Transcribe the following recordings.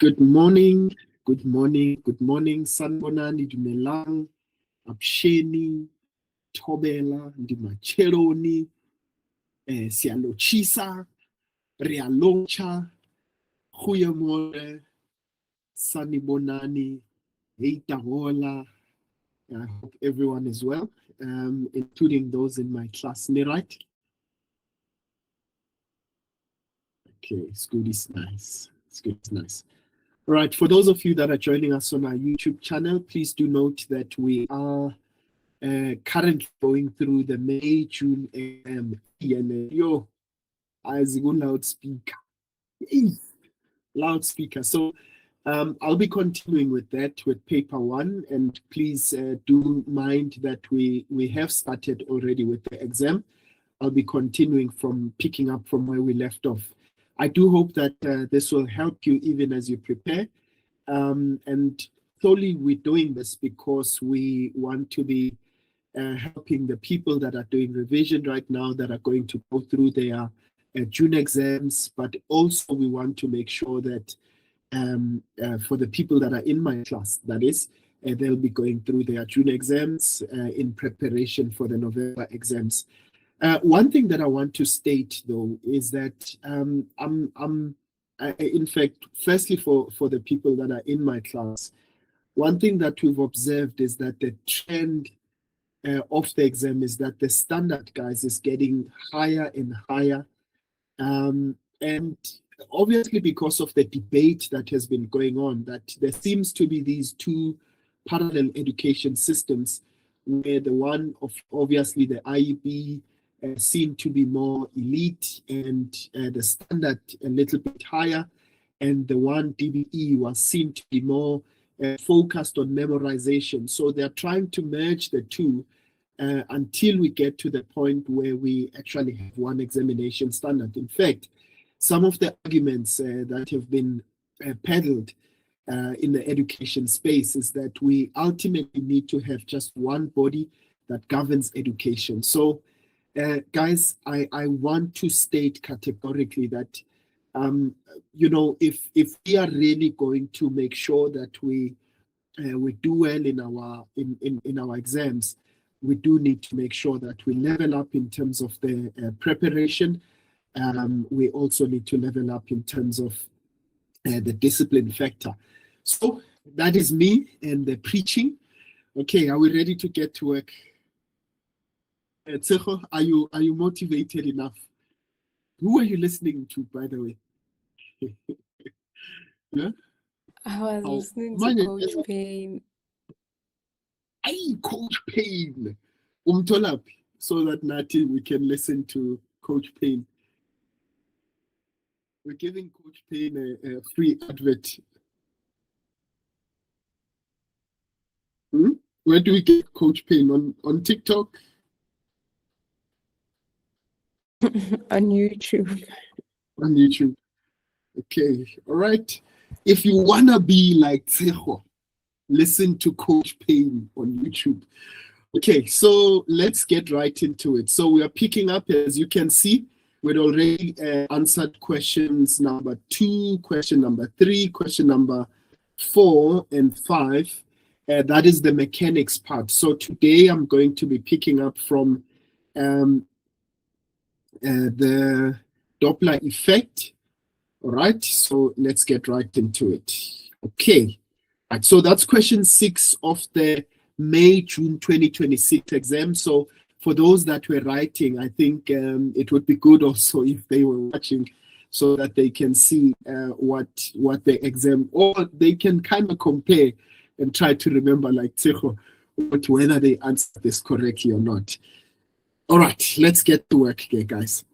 Good morning, good morning, good morning. Sanibonani, dumelang, absheni, thobela, ndimacheroni, siyalochisa, rialocha, goeiemorgen, sanibonani, heitahola. I hope everyone is well, including those in my class. Right? Okay, it's good, it's nice. It's good, it's nice. All right, for those of you that are joining us on our YouTube channel, please do note that we are currently going through the May, June, yo, as a loudspeaker. Loudspeaker. So I'll be continuing with that with paper one, and please do mind that we have started already with the exam. I'll be continuing from picking up from where we left off. I do hope that this will help you even as you prepare. And solely we're doing this because we want to be helping the people that are doing revision right now, that are going to go through their June exams, but also we want to make sure that for the people that are in my class, that is, they'll be going through their June exams in preparation for the November exams. One thing that I want to state, though, is that in fact, firstly, for the people that are in my class, one thing that we've observed is that the trend of the exam is that the standard, guys, is getting higher and higher. And obviously, because of the debate that has been going on, that there seems to be these two parallel education systems, where the one of obviously the IEB seem to be more elite and the standard a little bit higher, and the one DBE was seen to be more focused on memorization. So they're trying to merge the two until we get to the point where we actually have one examination standard. In fact, some of the arguments that have been peddled in the education space is that we ultimately need to have just one body that governs education. So guys, I want to state categorically that if we are really going to make sure that we do well in our exams, we do need to make sure that we level up in terms of the preparation. We also need to level up in terms of the discipline factor. So that is me and the preaching. Okay, are we ready to get to work? Tsecho, are you motivated enough? Who are you listening to, by the way? Yeah? I was listening to Coach Payne. Hey, Coach Payne. Umtolapi, so that Nati, we can listen to Coach Payne. We're giving Coach Payne a free advert. Where do we get Coach Payne? On TikTok? On YouTube. On YouTube. Okay, all right. If you want to be like Tsecho, listen to Coach Payne on YouTube. Okay, so let's get right into it. So we are picking up, as you can see, we'd already answered questions number 2, question number 3, question number 4, and 5. That is the mechanics part. So today I'm going to be picking up from the Doppler effect. All right, so let's get right into it. Okay, right, so that's question 6 of the May-June 2026 exam. So for those that were writing, I think it would be good also if they were watching, so that they can see what the exam, or they can kind of compare and try to remember, like Tsecho, whether they answered this correctly or not. All right, let's get to work here, guys.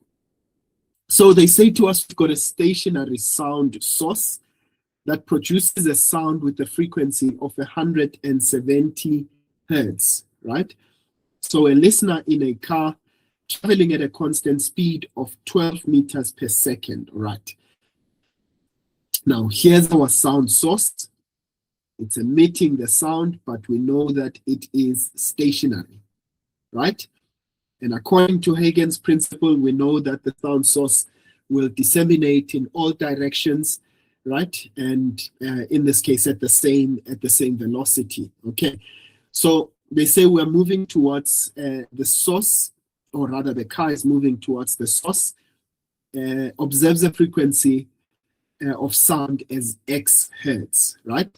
So they say to us, we've got a stationary sound source that produces a sound with a frequency of 170 hertz, right? So a listener in a car traveling at a constant speed of 12 meters per second, right? Now, here's our sound source. It's emitting the sound, but we know that it is stationary, right? And according to Huygens principle, we know that the sound source will disseminate in all directions, right? And in this case, at the same velocity. Okay, so they say we're moving towards the source, or rather, the car is moving towards the source. Observes the frequency of sound as X hertz, right?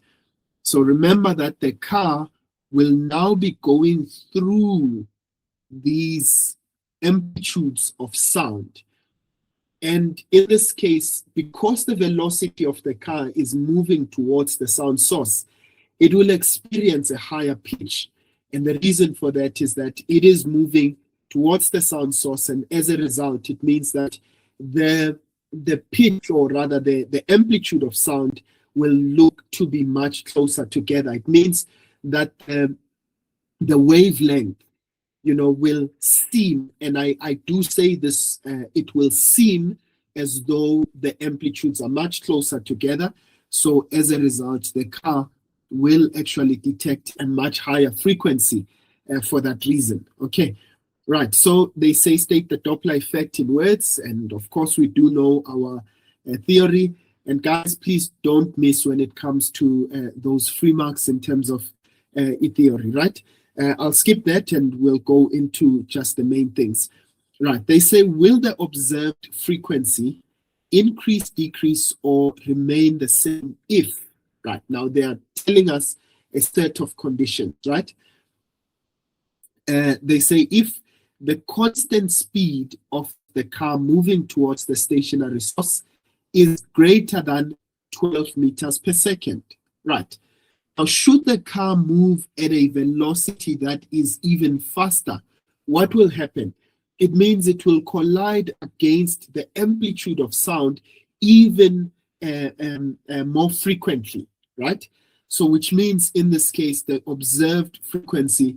So remember that the car will now be going through these amplitudes of sound. And in this case, because the velocity of the car is moving towards the sound source, it will experience a higher pitch. And the reason for that is that it is moving towards the sound source, and as a result, it means that the pitch, or rather the amplitude of sound, will look to be much closer together. It means that the wavelength, will seem, and I do say this, it will seem as though the amplitudes are much closer together. So as a result, the car will actually detect a much higher frequency for that reason. Okay, right. So they say state the Doppler effect in words, and of course we do know our theory. And guys, please don't miss when it comes to those free marks in terms of theory, right? I'll skip that and we'll go into just the main things. Right, they say, will the observed frequency increase, decrease, or remain the same if, right? Now they are telling us a set of conditions, right? They say if the constant speed of the car moving towards the stationary source is greater than 12 meters per second, right? Now, should the car move at a velocity that is even faster, what will happen? It means it will collide against the amplitude of sound even more frequently, right? So which means in this case, the observed frequency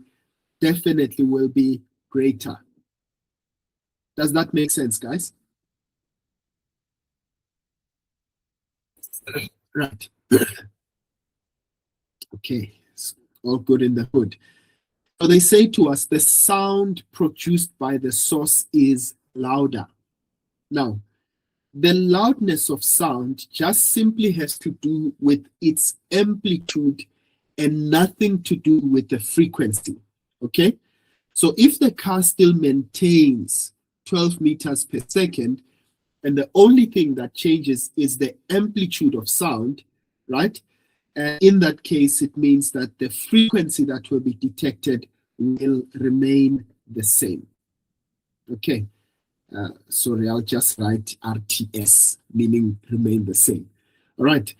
definitely will be greater. Does that make sense, guys? Right. Okay, it's all good in the hood. So they say to us, the sound produced by the source is louder. Now, the loudness of sound just simply has to do with its amplitude and nothing to do with the frequency, okay? So if the car still maintains 12 meters per second, and the only thing that changes is the amplitude of sound, right? In that case, it means that the frequency that will be detected will remain the same. Okay, sorry, I'll just write RTS, meaning remain the same. All right,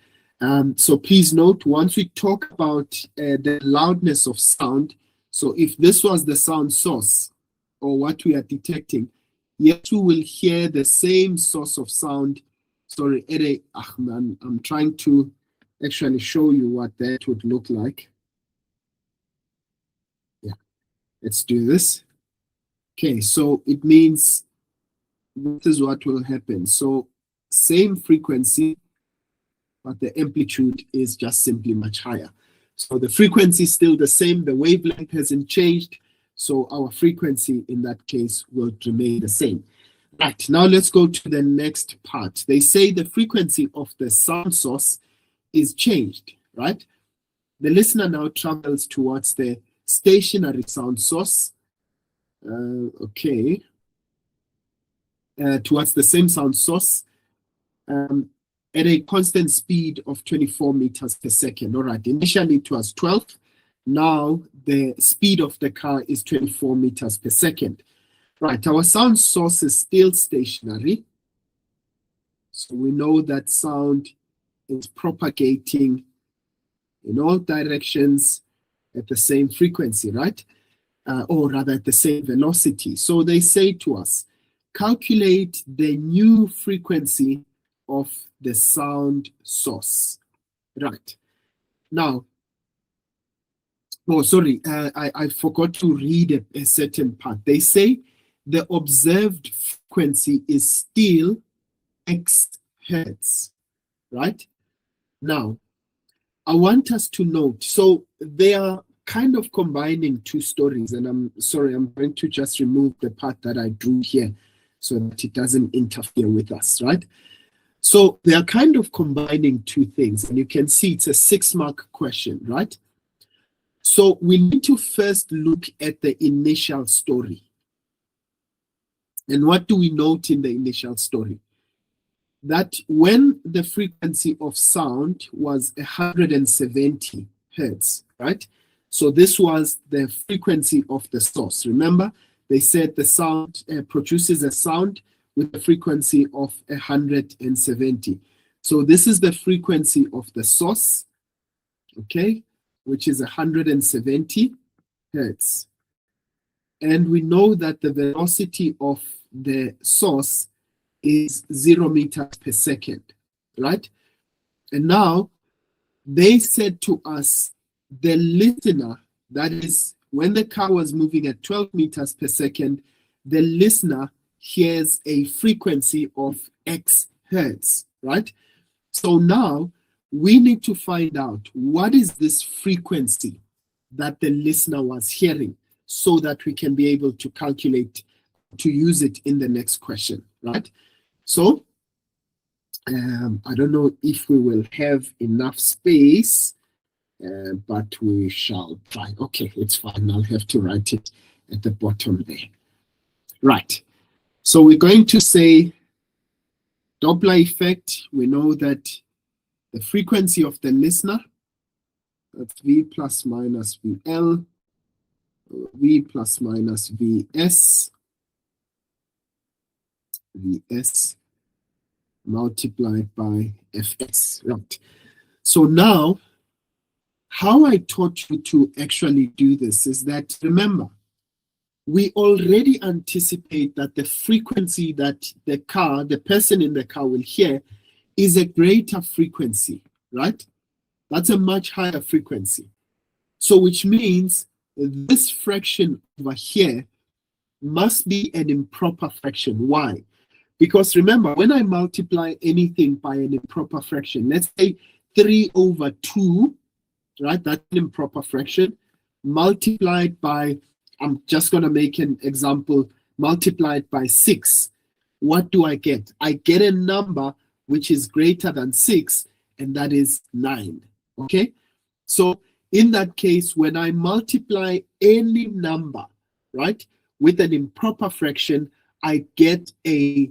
so please note, once we talk about the loudness of sound, so if this was the sound source, or what we are detecting, yes, we will hear the same source of sound. Sorry, I'm trying to actually show you what that would look like. Yeah, let's do this. Okay, so it means this is what will happen. So same frequency, but the amplitude is just simply much higher. So the frequency is still the same, the wavelength hasn't changed, so our frequency in that case will remain the same. Right, now let's go to the next part. They say the frequency of the sound source is changed, right? The listener now travels towards the stationary sound source, towards the same sound source at a constant speed of 24 meters per second. All right, initially it was 12. Now the speed of the car is 24 meters per second. Right, our sound source is still stationary. So we know that sound is propagating in all directions at the same frequency, right? Or rather at the same velocity. So they say to us, calculate the new frequency of the sound source. Right. Now, oh, sorry, I forgot to read a certain part. They say the observed frequency is still X hertz, right? Now, I want us to note, so they are kind of combining two stories, and I'm sorry, I'm going to just remove the part that I drew here so that it doesn't interfere with us, right? So they are kind of combining two things, and you can see it's a 6-mark question, right? So we need to first look at the initial story. And what do we note in the initial story? That when the frequency of sound was 170 hertz, right? So this was the frequency of the source. Remember, they said the sound produces a sound with a frequency of 170. So this is the frequency of the source, okay, which is 170 hertz. And we know that the velocity of the source is 0 meters per second, right? And now they said to us, the listener, that is when the car was moving at 12 meters per second, the listener hears a frequency of X hertz, right? So now we need to find out what is this frequency that the listener was hearing so that we can be able to calculate, to use it in the next question, right? So I don't know if we will have enough space, but we shall try. Okay, it's fine. I'll have to write it at the bottom there. Right. So we're going to say Doppler effect. We know that the frequency of the listener, that's V plus minus VL, V plus minus VS, VS multiplied by Fs, right? So now, how I taught you to actually do this is that, remember, we already anticipate that the frequency that the person in the car will hear is a greater frequency, right? That's a much higher frequency. So which means this fraction over here must be an improper fraction. Why? Because remember, when I multiply anything by an improper fraction, let's say 3 over 2, right? That's an improper fraction, multiplied by, I'm just going to make an example, multiplied by 6. What do I get? I get a number which is greater than 6, and that is 9. Okay? So in that case, when I multiply any number, right, with an improper fraction, I get a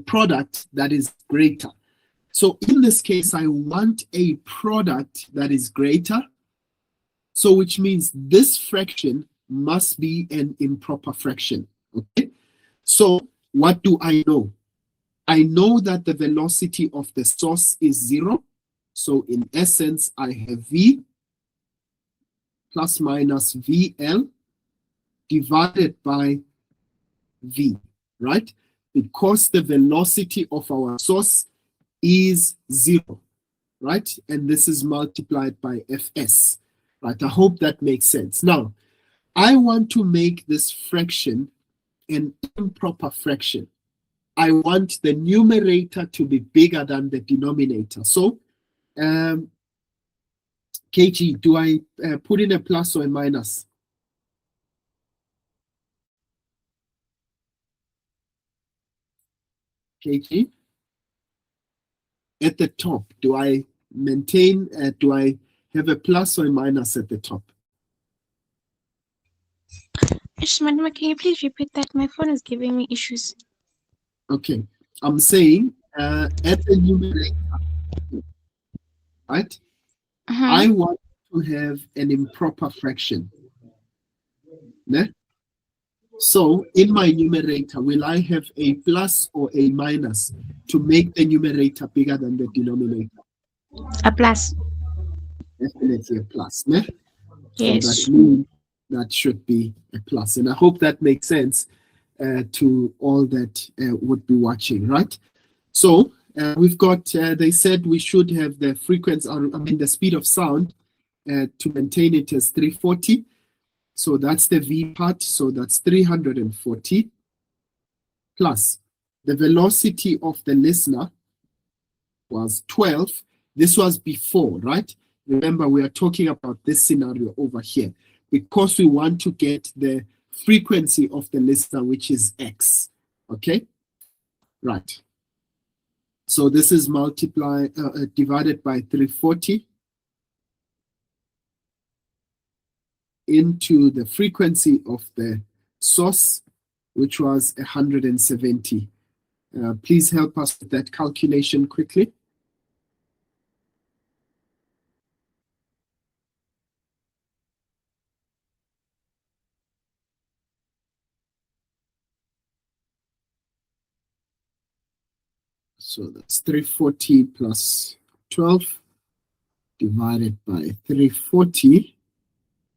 product that is greater. So in this case, I want a product that is greater. So which means this fraction must be an improper fraction. Okay? So what do I know? I know that the velocity of the source is 0. So in essence, I have V plus minus VL divided by V, right? Because the velocity of our source is 0, right? And this is multiplied by Fs, right? I hope that makes sense. Now, I want to make this fraction an improper fraction. I want the numerator to be bigger than the denominator. So, KG, do I put in a plus or a minus? KG? At the top, do I maintain, do I have a plus or a minus at the top? Madam, can you please repeat that? My phone is giving me issues. Okay, I'm saying at the numerator, right? I want to have an improper fraction. Ne? So in my numerator, will I have a plus or a minus to make the numerator bigger than the denominator? A plus. Definitely a plus. Ne? Yes. So that means that should be a plus. And I hope that makes sense to all that would be watching, right? So we've got, they said we should have the frequency, the speed of sound to maintain it as 340. So that's the V part, so that's 340 plus the velocity of the listener was 12. This was before, right? Remember, we are talking about this scenario over here because we want to get the frequency of the listener, which is X, okay? Right. So this is divided by 340 into the frequency of the source, which was 170. Please help us with that calculation quickly. So that's 340 plus 12 divided by 340,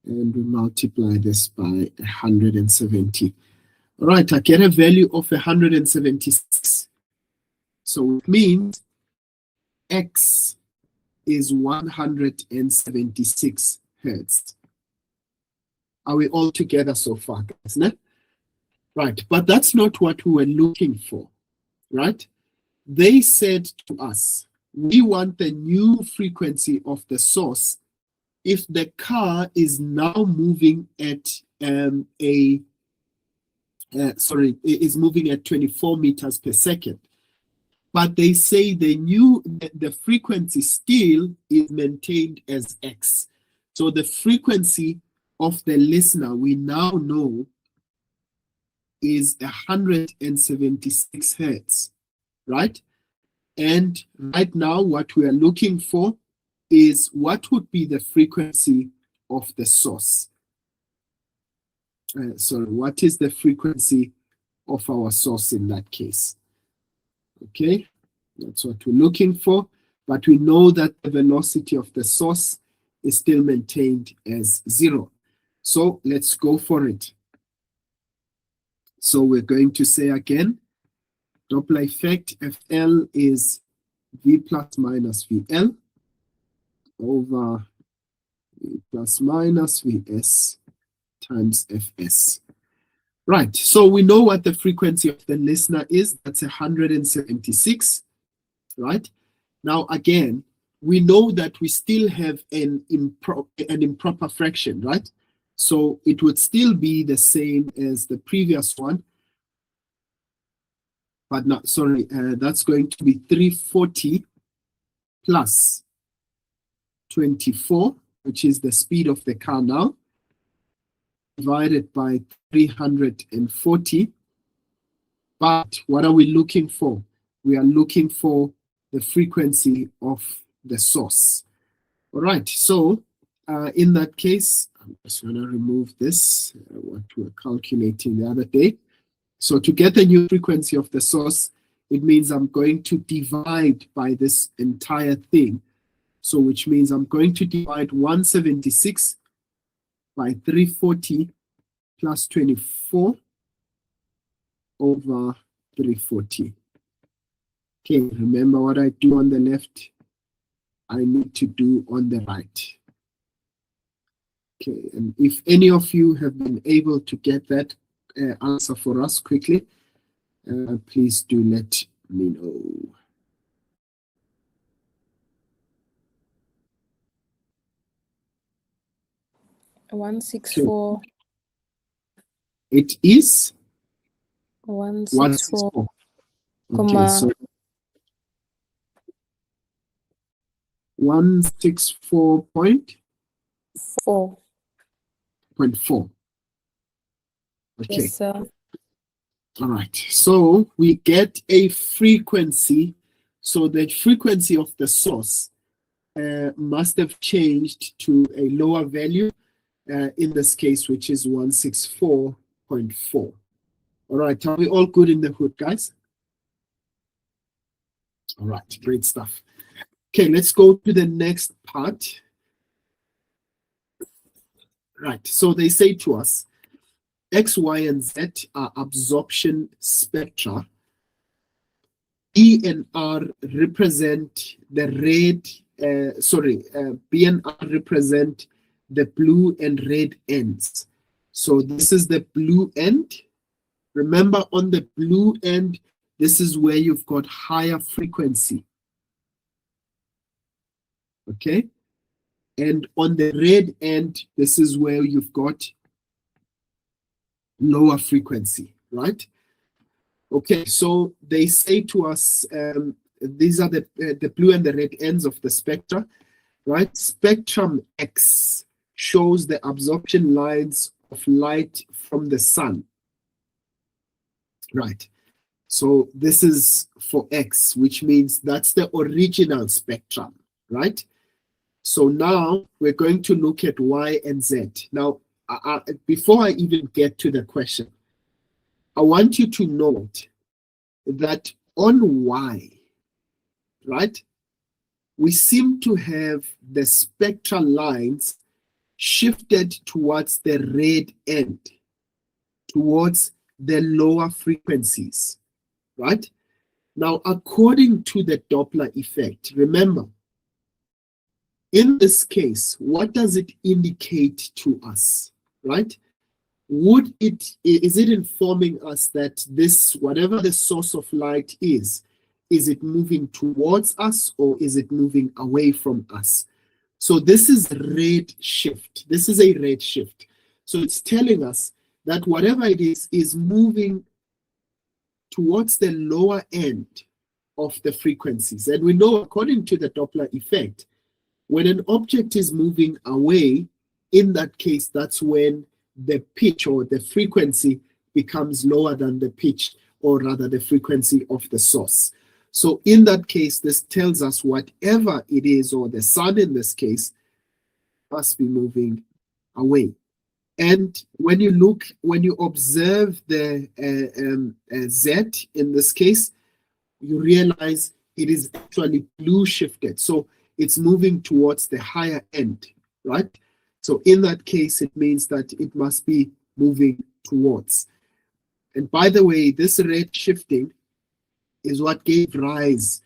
and we multiply this by 170. All right, I get a value of 176. So it means X is 176 hertz. Are we all together so far, guys? No? Right, but that's not what we were looking for, right? They said to us, we want the new frequency of the source if the car is now moving at is moving at 24 meters per second. But they say the frequency still is maintained as X. So the frequency of the listener we now know is 176 hertz, right? And right now what we are looking for is what would be the frequency of the source. What is the frequency of our source in that case? Okay, that's what we're looking for, but we know that the velocity of the source is still maintained as 0. So let's go for it. So we're going to say again, Doppler effect FL is V plus minus VL over V plus minus VS times Fs. Right, so we know what the frequency of the listener is. That's 176, right? Now again, we know that we still have an improper fraction, right? So it would still be the same as the previous one, but not, sorry, that's going to be 340 plus 24, which is the speed of the car now, divided by 340. But what are we looking for? We are looking for the frequency of the source. All right, so in that case, I'm just going to remove this, what we were calculating the other day. So to get the new frequency of the source, it means I'm going to divide by this entire thing. So which means I'm going to divide 176 by 340 plus 24 over 340. Okay, remember what I do on the left, I need to do on the right. Okay, and if any of you have been able to get that answer for us quickly, please do let me know. Okay. 164. It is 164. 164. Okay, so 164.4. 4. Okay. Yes, sir. All right. So we get a frequency. So the frequency of the source must have changed to a lower value in this case, which is 164.4. All right. Are we all good in the hood, guys? All right. Great stuff. Okay, let's go to the next part. Right. So they say to us, X, Y, and Z are absorption spectra. E and R represent the red, B and R represent the blue and red ends. So this is the blue end. Remember, on the blue end, this is where you've got higher frequency. Okay? And on the red end, this is where you've got lower frequency, right? Okay, so they say to us, these are the blue and the red ends of the spectra, right? Spectrum X shows the absorption lines of light from the sun, right? So this is for X, which means that's the original spectrum, right? So now we're going to look at Y and Z. Now, before I even get to the question, I want you to note that on Y, right, we seem to have the spectral lines shifted towards the red end, towards the lower frequencies, right? Now, according to the Doppler effect, remember, in this case, what does it indicate to us, right? Is it informing us that this, whatever the source of light is it moving towards us or is it moving away from us? So this is red shift. This is a red shift. So it's telling us that whatever it is moving towards the lower end of the frequencies. And we know, according to the Doppler effect, when an object is moving away, in that case, that's when the pitch or the frequency becomes lower than the pitch, or rather the frequency of the source. So in that case, this tells us whatever it is, or the sun in this case, must be moving away. And when you observe the Z in this case, you realize it is actually blue shifted. So it's moving towards the higher end, right? So in that case, it means that it must be moving towards. And by the way, this red shifting is what gave rise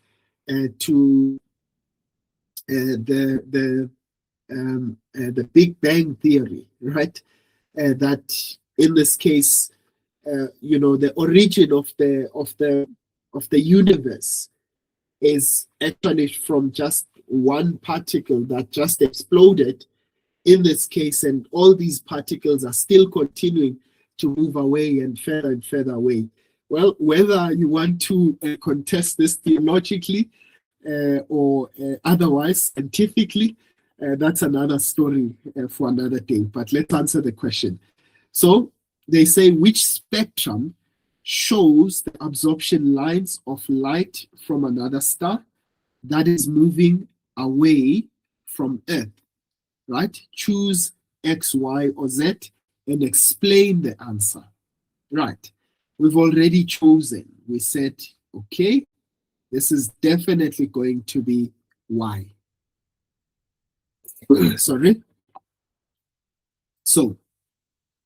to the Big Bang theory, right? That in this case, the origin of the universe is actually from just one particle that just exploded in this case, and all these particles are still continuing to move away and further away. Well, whether you want to contest this theologically or otherwise scientifically, that's another story for another day. But let's answer the question. So they say, which spectrum shows the absorption lines of light from another star that is moving away from Earth, right? Choose X, Y, or Z and explain the answer, right? We've already chosen. We said, okay, this is definitely going to be Y. Sorry. So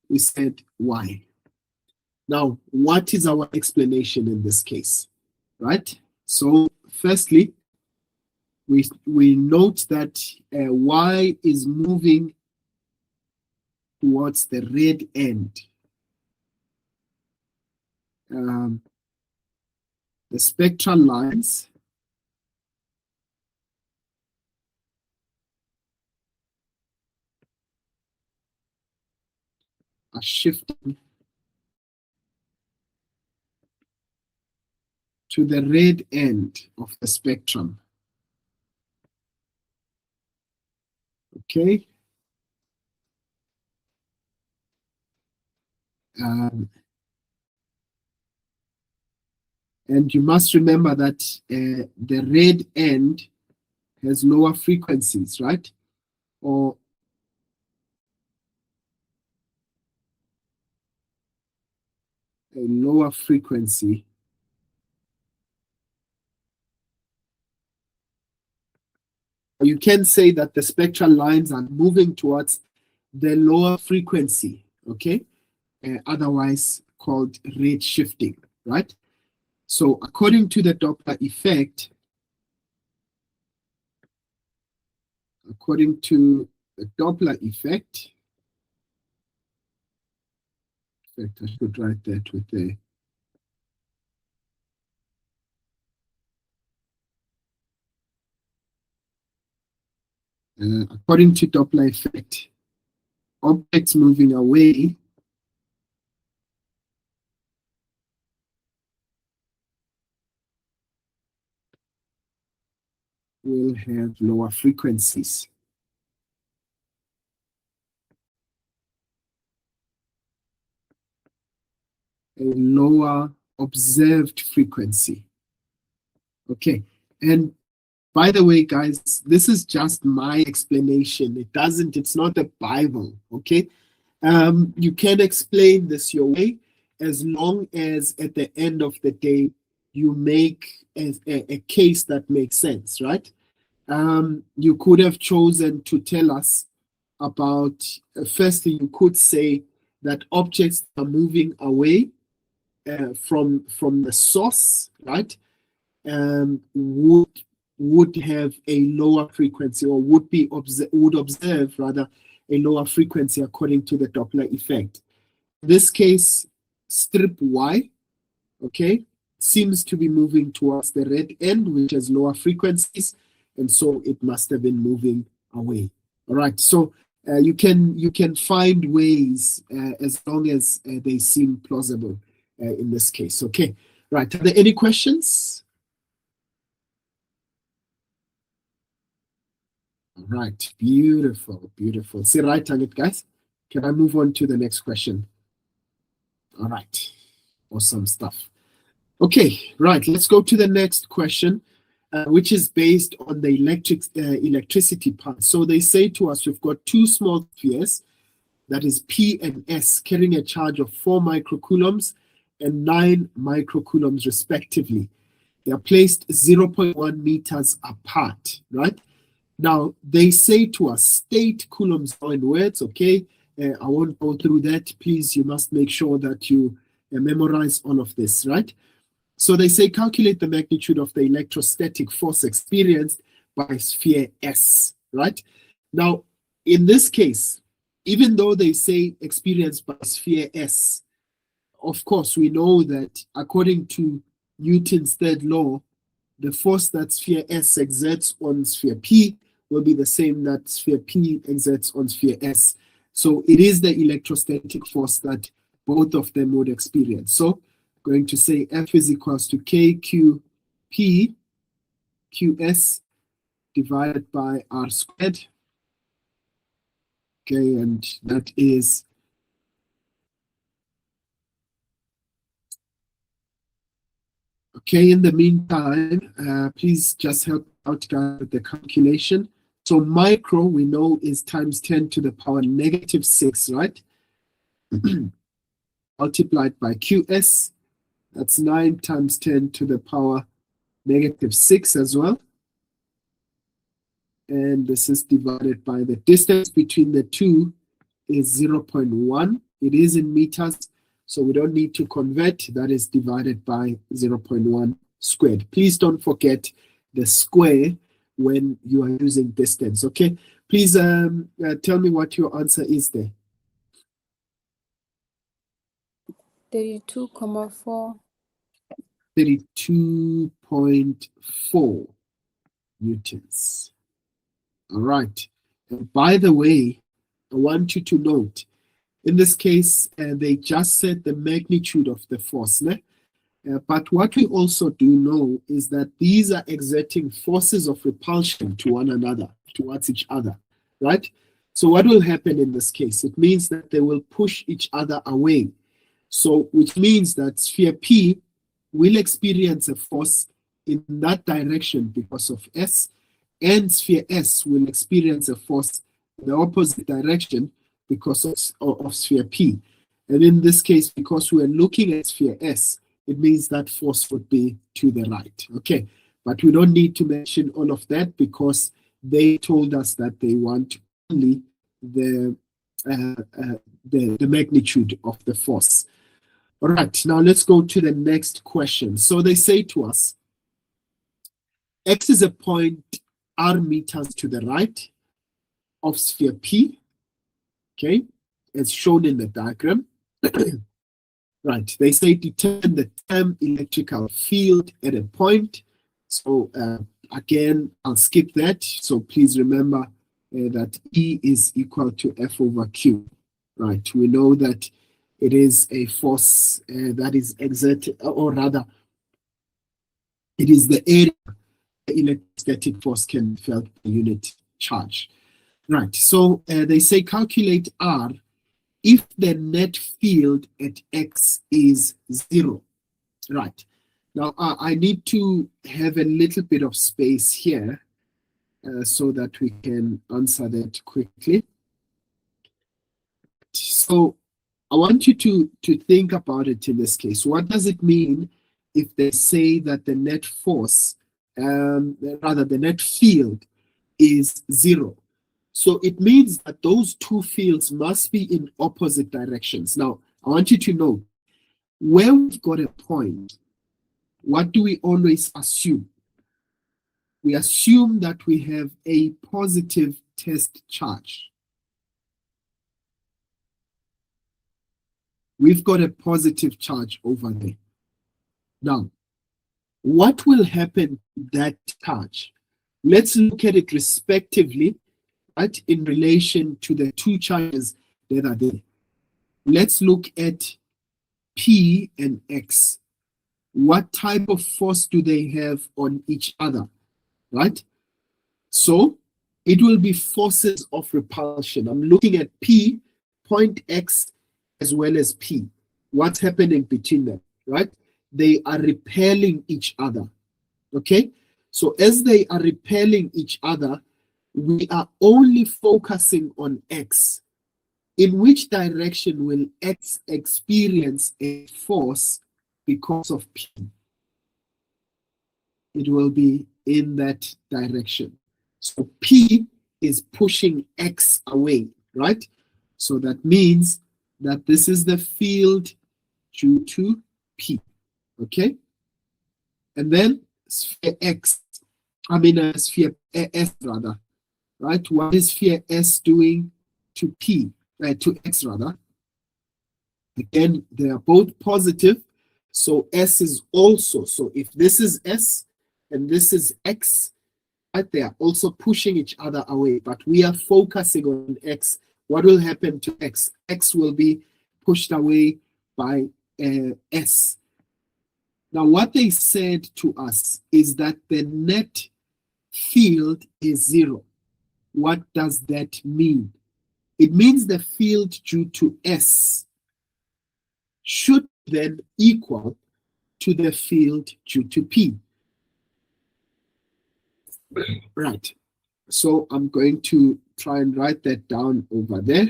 we said Y. Now, what is our explanation in this case, right? So firstly, we note that Y is moving towards the red end. The spectral lines are shifting to the red end of the spectrum. Okay. And you must remember that the red end has lower frequencies, right? Or a lower frequency. You can say that the spectral lines are moving towards the lower frequency, okay? Otherwise called red shifting, right? So according to the Doppler effect, in fact, I should write that with the according to Doppler effect, objects moving away will have lower frequencies. A lower observed frequency. Okay, and by the way, guys, this is just my explanation. It's not the Bible, okay? You can explain this your way as long as at the end of the day, you make a case that makes sense, right? You could have chosen to tell us about, firstly, you could say that objects are moving away from the source, right? Would have a lower frequency, or would observe rather a lower frequency according to the Doppler effect. In this case, strip Y, okay, seems to be moving towards the red end, which has lower frequencies, and so it must have been moving away. All right, so you can find ways as long as they seem plausible in this case. Okay, right. Are there any questions? All right, beautiful, beautiful. See right on it, guys. Can I move on to the next question? All right, awesome stuff. Okay, right, let's go to the next question, which is based on the electricity part. So they say to us, we've got two small spheres, that is P and S, carrying a charge of 4 microcoulombs and 9 microcoulombs respectively. They are placed 0.1 meters apart, right? Now, they say to us, state coulombs in words, okay? I won't go through that. Please, you must make sure that you memorize all of this, right? So they say, calculate the magnitude of the electrostatic force experienced by sphere S, right? Now, in this case, even though they say experienced by sphere S, of course, we know that according to Newton's third law, the force that sphere S exerts on sphere P will be the same that sphere P exerts on sphere S. So it is the electrostatic force that both of them would experience. So I'm going to say F is equals to KQP QS divided by R squared. Okay, and that is okay. In the meantime, please just help out guys with the calculation. So micro, we know, is times 10 to the power -6, right? Multiplied by QS, that's 9 times 10 to the power -6 as well. And this is divided by the distance between the two is 0.1. It is in meters, so we don't need to convert. That is divided by 0.1 squared. Please don't forget the square when you are using distance, okay? Please tell me what your answer is there. 32.4. 32.4 newtons. All right. And by the way, I want you to note, in this case, they just said the magnitude of the force. But what we also do know is that these are exerting forces of repulsion to one another, towards each other, right? So what will happen in this case? It means that they will push each other away. So which means that sphere P will experience a force in that direction because of S, and sphere S will experience a force in the opposite direction because of sphere P. And in this case, because we're looking at sphere S, it means that force would be to the right, okay? But we don't need to mention all of that because they told us that they want only the magnitude of the force. All right, now let's go to the next question. So they say to us, X is a point R meters to the right of sphere P, okay, as shown in the diagram. Right, they say determine the term electrical field at a point. So again, I'll skip that. So please remember that E is equal to F over Q. Right, we know that it is a force that is exerted, or rather, it is the area electrostatic force can be felt per unit charge. Right, so they say calculate R if the net field at X is 0. Right, now I need to have a little bit of space here so that we can answer that quickly. So I want you to think about it in this case. What does it mean if they say that the net force, rather the net field is 0? So it means that those two fields must be in opposite directions. Now, I want you to know, where we've got a point, what do we always assume? We assume that we have a positive test charge. We've got a positive charge over there. Now, what will happen to that charge? Let's look at it respectively, right, in relation to the two charges that are there. Let's look at P and X. What type of force do they have on each other, right? So it will be forces of repulsion. I'm looking at P, point X, as well as P. What's happening between them, right? They are repelling each other, okay? So as they are repelling each other, we are only focusing on X. In which direction will X experience a force because of P? It will be in that direction. So P is pushing X away, right? So that means that this is the field due to P, okay? And then sphere X, sphere S rather, right? What is sphere S doing to P, to X rather? Again, they are both positive, so S is also, so if this is S and this is X, right, they are also pushing each other away, but we are focusing on X. What will happen to X? X will be pushed away by S. Now, what they said to us is that the net field is 0. What does that mean? It means the field due to S should then equal to the field due to P. Right. So I'm going to try and write that down over there.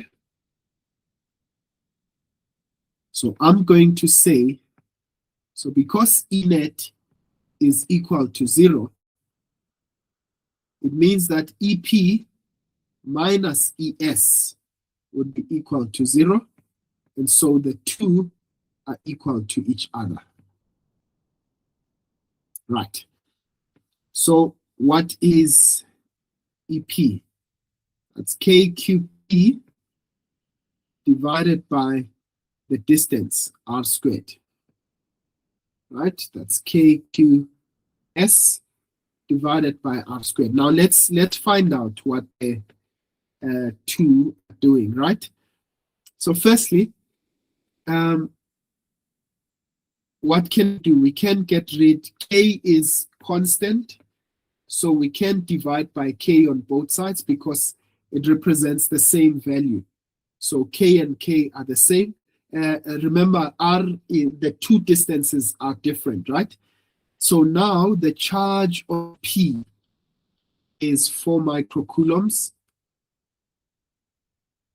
So I'm going to say, so because E net is equal to 0, it means that EP minus ES would be equal to 0. And so the two are equal to each other. Right. So what is EP? That's KQP divided by the distance, R squared. Right? That's KQS divided by R squared. Now let's find out what the two are doing, right? So firstly, what can we do? We can get rid, K is constant, so we can divide by K on both sides because it represents the same value. So K and K are the same. Remember, the two distances are different, right? So now the charge of P is 4 microcoulombs.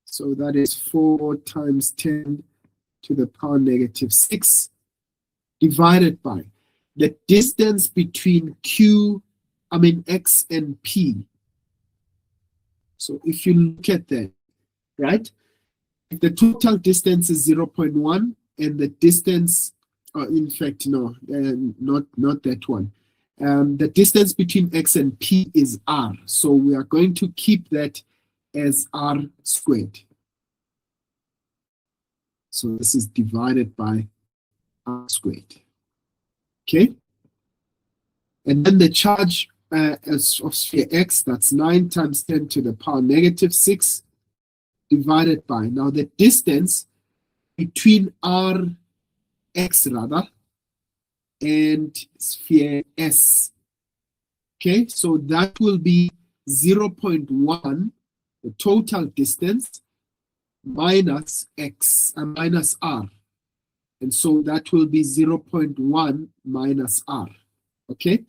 So that is 4 times 10 to the power negative 6 divided by the distance between X and P. So if you look at that, right? If the total distance is 0.1 and the distance, in fact, no, not that one. The distance between X and P is R. So we are going to keep that as R squared. So this is divided by R squared. Okay? And then the charge of sphere X, that's 9 times 10 to the power negative 6 divided by, now the distance between X rather and sphere S, Okay, so that will be 0.1, the total distance, minus x, minus r. And so that will be 0.1 minus r. Okay,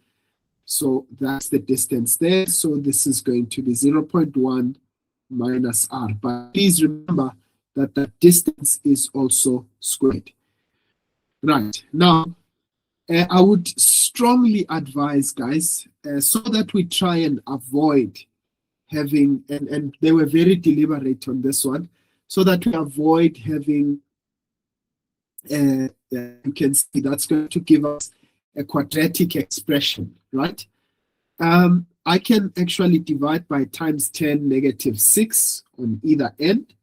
so that's the distance there. So this is going to be 0.1 minus r. But please remember that the distance is also squared. Right, now, I would strongly advise, guys, so that we try and avoid having, and they were very deliberate on this one, so that we avoid having, you can see that's going to give us a quadratic expression, right? I can actually divide by times 10 negative 6 on either end.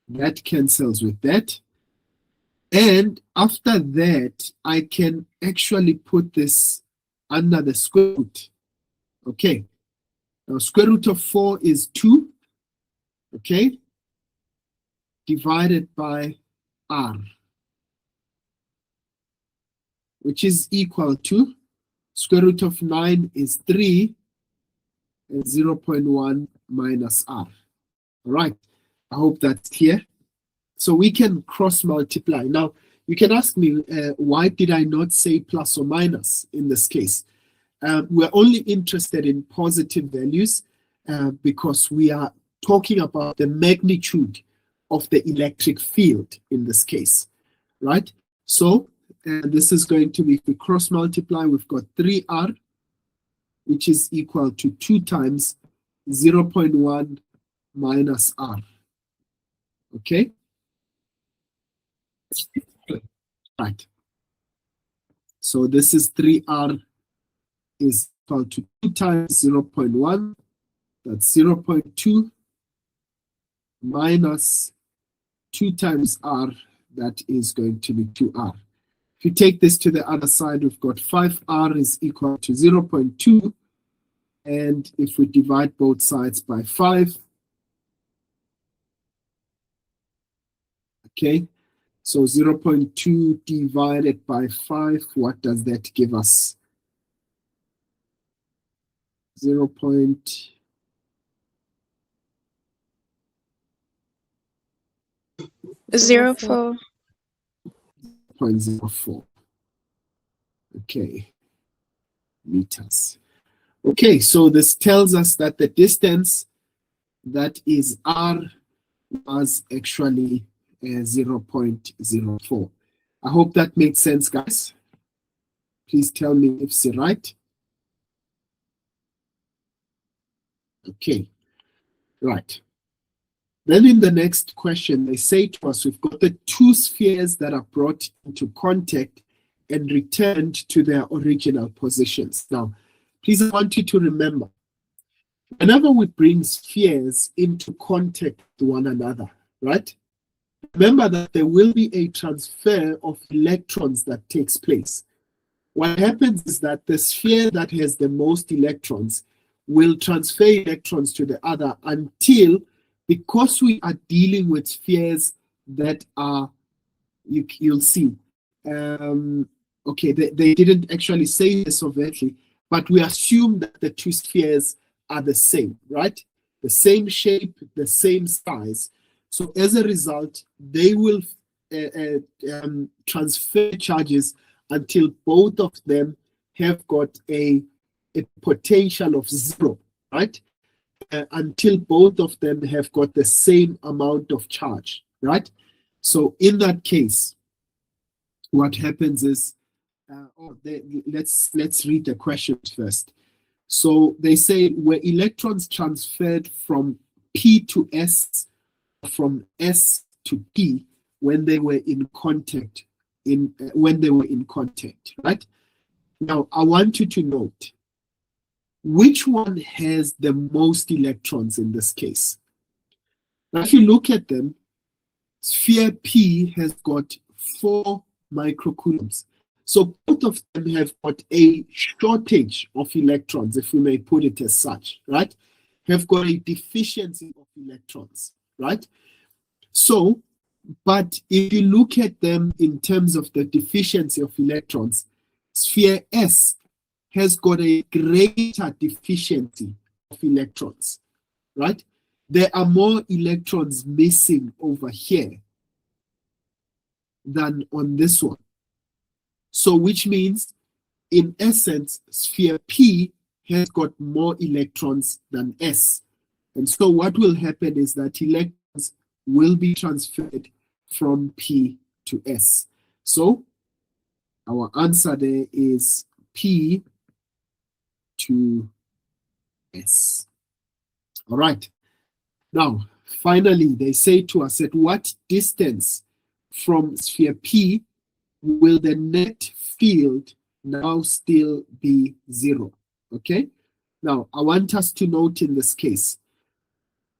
That cancels with that. And after that, I can actually put this under the square root. Okay. Now, square root of 4 is 2. Okay. Divided by r, which is equal to square root of 9 is 3, and 0.1 minus r. All right. I hope that's clear. So we can cross multiply. Now, you can ask me, why did I not say plus or minus in this case? We're only interested in positive values because we are talking about the magnitude of the electric field in this case, right? So this is going to be, if we cross multiply, we've got 3r, which is equal to 2 times 0.1 minus r. Okay? Right. So this is 3r is equal to 2 times 0.1. That's 0.2 minus 2 times r. That is going to be 2r. If you take this to the other side, we've got 5r is equal to 0.2. And if we divide both sides by 5, okay, so 0.2 divided by 5, what does that give us? 0.04. Okay, meters. Okay, so this tells us that the distance that is r was actually 0.04. I hope that makes sense, guys. Please tell me if it's right. Okay, right. Then in the next question, they say to us, we've got the 2 spheres that are brought into contact and returned to their original positions. Now, please, I want you to remember, whenever we bring spheres into contact with one another, right? Remember that there will be a transfer of electrons that takes place. What happens is that the sphere that has the most electrons will transfer electrons to the other until, because we are dealing with spheres that are, you'll see, okay, they didn't actually say this overtly, but we assume that the 2 spheres are the same, right? The same shape, the same size. So as a result, they will transfer charges until both of them have got a potential of 0, right? Until both of them have got the same amount of charge, right? So in that case, what happens is, let's read the question first. So they say, were electrons transferred from P to S, from S to P when they were in contact, right? Now, I want you to note, which one has the most electrons in this case? Now, if you look at them, sphere P has got 4 microcoulombs. So both of them have got a shortage of electrons, if we may put it as such, right? Have got a deficiency of electrons, right? So, but if you look at them in terms of the deficiency of electrons, sphere S has got a greater deficiency of electrons, right? There are more electrons missing over here than on this one. So which means, in essence, sphere P has got more electrons than S. And so what will happen is that electrons will be transferred from P to S. So our answer there is P to S. All right. Now, finally, they say to us, at what distance from sphere P will the net field now still be 0? Okay. Now, I want us to note in this case,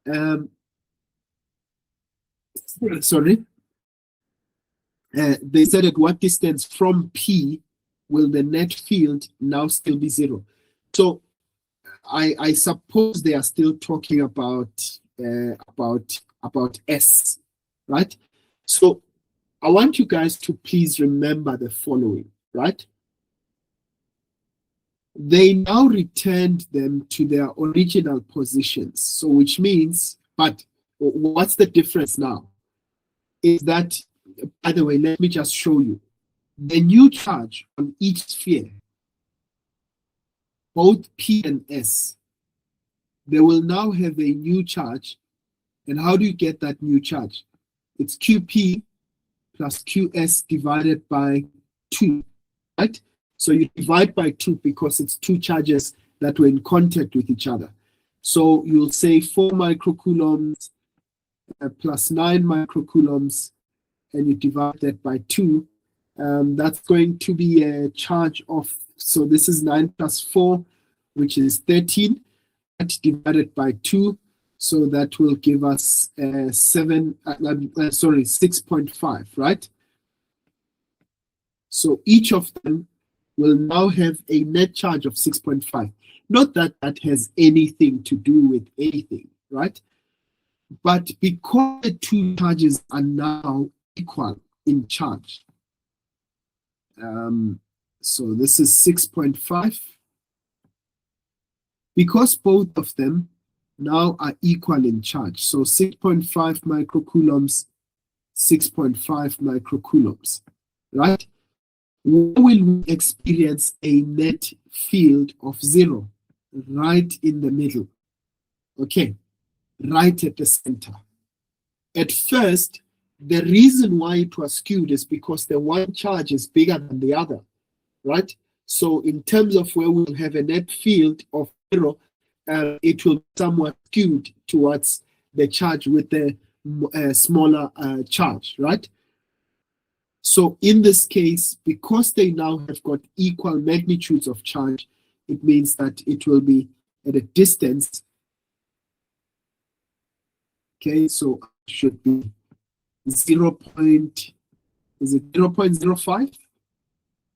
they said at what distance from P will the net field now still be 0? So I suppose they are still talking about S, right? So I want you guys to please remember the following, right? They now returned them to their original positions. So which means, but what's the difference now? Is that, by the way, let me just show you. The new charge on each sphere, both P and S, they will now have a new charge. And how do you get that new charge? It's QP plus QS divided by 2, right? So you divide by 2 because it's two charges that were in contact with each other. So you'll say 4 microcoulombs plus 9 microcoulombs, and you divide that by 2. That's going to be a charge of, so this is 9 plus 4, which is 13, divided by 2. So that will give us 6.5, right? So each of them will now have a net charge of 6.5. Not that that has anything to do with anything, right? But because the two charges are now equal in charge, so this is 6.5. Because both of them now are equal in charge, so 6.5 microcoulombs, 6.5 microcoulombs, right? Where will we experience a net field of 0? Right in the middle. Okay, right at the center. At first, the reason why it was skewed is because the one charge is bigger than the other, right? So in terms of where we'll have a net field of 0, it will be somewhat skewed towards the charge with the smaller charge, right? So in this case, because they now have got equal magnitudes of charge, it means that it will be at a distance. Okay, so it should be 0.05?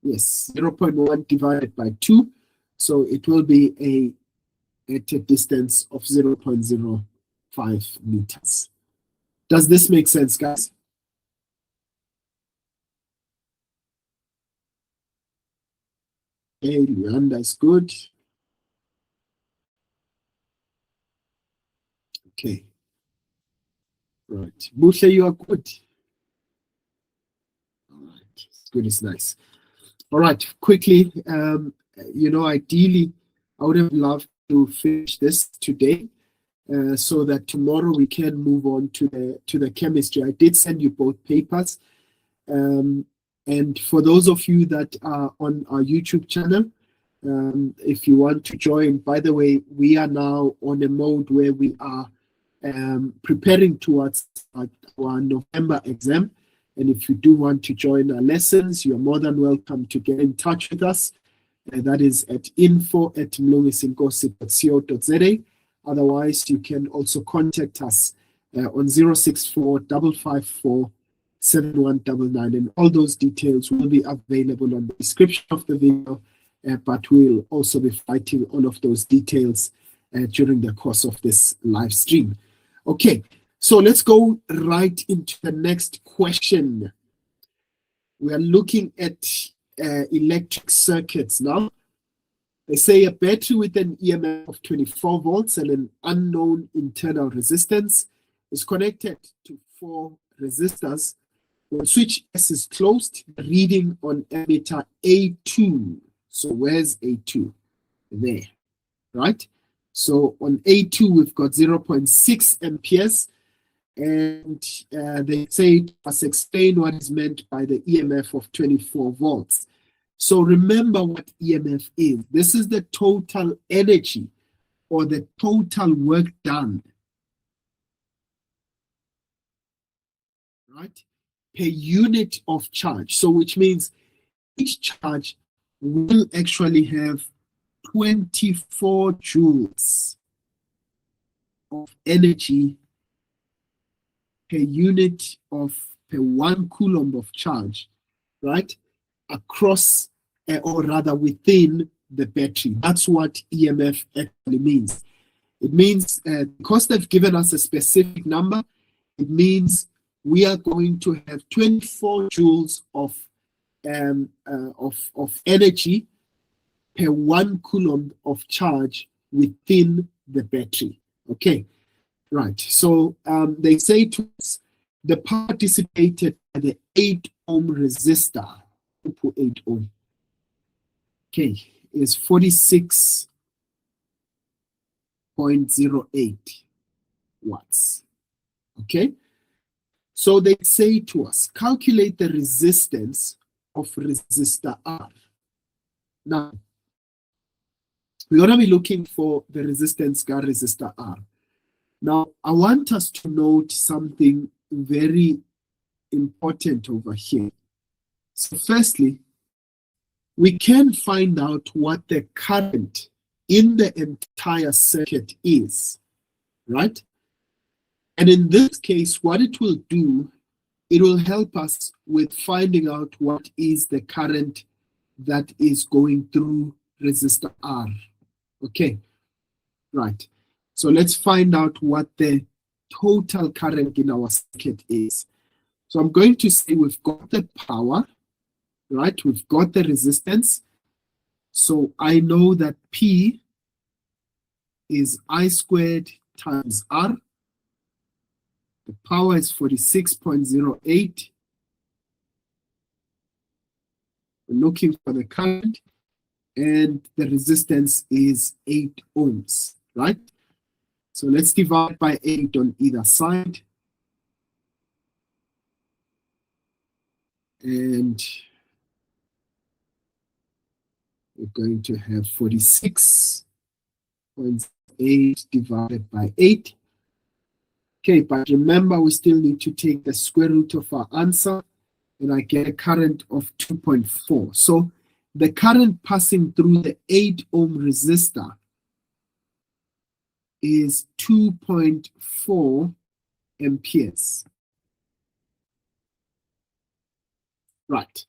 Yes, 0.1 divided by 2. So it will be at a distance of 0.05 meters. Does this make sense, guys? Okay, Luanda is good. Okay. Right. Busha, you are good. All right. It's good, it's nice. All right, quickly, ideally, I would have loved to finish this today so that tomorrow we can move on to the chemistry. I did send you both papers. And for those of you that are on our YouTube channel, if you want to join, by the way, we are now on a mode where we are preparing towards our November exam. And if you do want to join our lessons, you're more than welcome to get in touch with us. That is at info@mlungisinkosi.co.za. Otherwise, you can also contact us on 064 554 7199. And all those details will be available on the description of the video, but we'll also be fighting all of those details during the course of this live stream. Okay. So let's go right into the next question. We are looking at electric circuits now. They say a battery with an EMF of 24 volts and an unknown internal resistance is connected to 4 resistors. When switch S is closed, the reading on ammeter A2. So where's A2? There, right? So on A2, we've got 0.6 amperes. And they say to us, explain what is meant by the EMF of 24 volts. So remember what EMF is. This is the total energy or the total work done, right, per unit of charge. So which means each charge will actually have 24 joules of energy per unit of, per 1 coulomb of charge, right, across or rather within the battery. That's what EMF actually means. It means, because they've given us a specific number, it means we are going to have 24 joules of energy per 1 coulomb of charge within the battery. Okay, right. So they say to us the power dissipated by the 8 ohm resistor, 8 ohm, okay, is 46.08 watts. Okay, so they say to us, calculate the resistance of resistor R. Now, we're going to be looking for the resistance of resistor R. Now, I want us to note something very important over here. So firstly, we can find out what the current in the entire circuit is, right? And in this case, what it will do, it will help us with finding out what is the current that is going through resistor R. Okay, right. So let's find out what the total current in our circuit is. So I'm going to say we've got the power, right? We've got the resistance. So I know that P is I squared times R. The power is 46.08. We're looking for the current, and the resistance is 8 ohms, right? So let's divide by 8 on either side. And we're going to have 46.8 divided by 8. Okay, but remember, we still need to take the square root of our answer, and I get a current of 2.4. So the current passing through the 8 ohm resistor is 2.4 amperes. Right.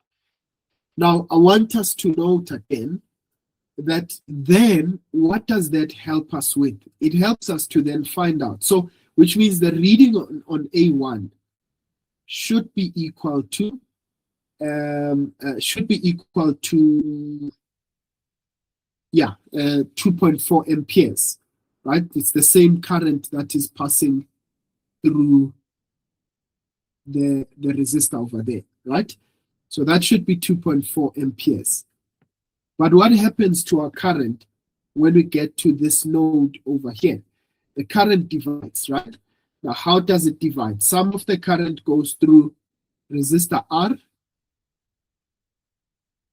Now, I want us to note again that then what does that help us with? It helps us to then find out. So, which means the reading on A1 should be equal to 2.4 amperes, right? It's the same current that is passing through the resistor over there, right? So that should be 2.4 amperes. But what happens to our current when we get to this node over here? The current divides, right? Now, how does it divide? Some of the current goes through resistor R,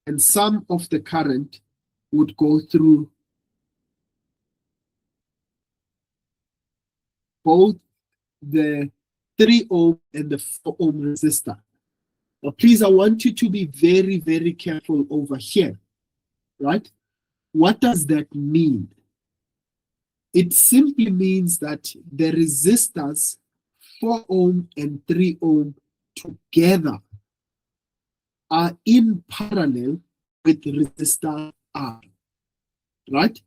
and some of the current would go through both the 3 ohm and the 4 ohm resistor. Now, please, I want you to be very, very careful over here, right? What does that mean? It simply means that the resistors 4 ohm and 3 ohm together are in parallel with resistor R, right?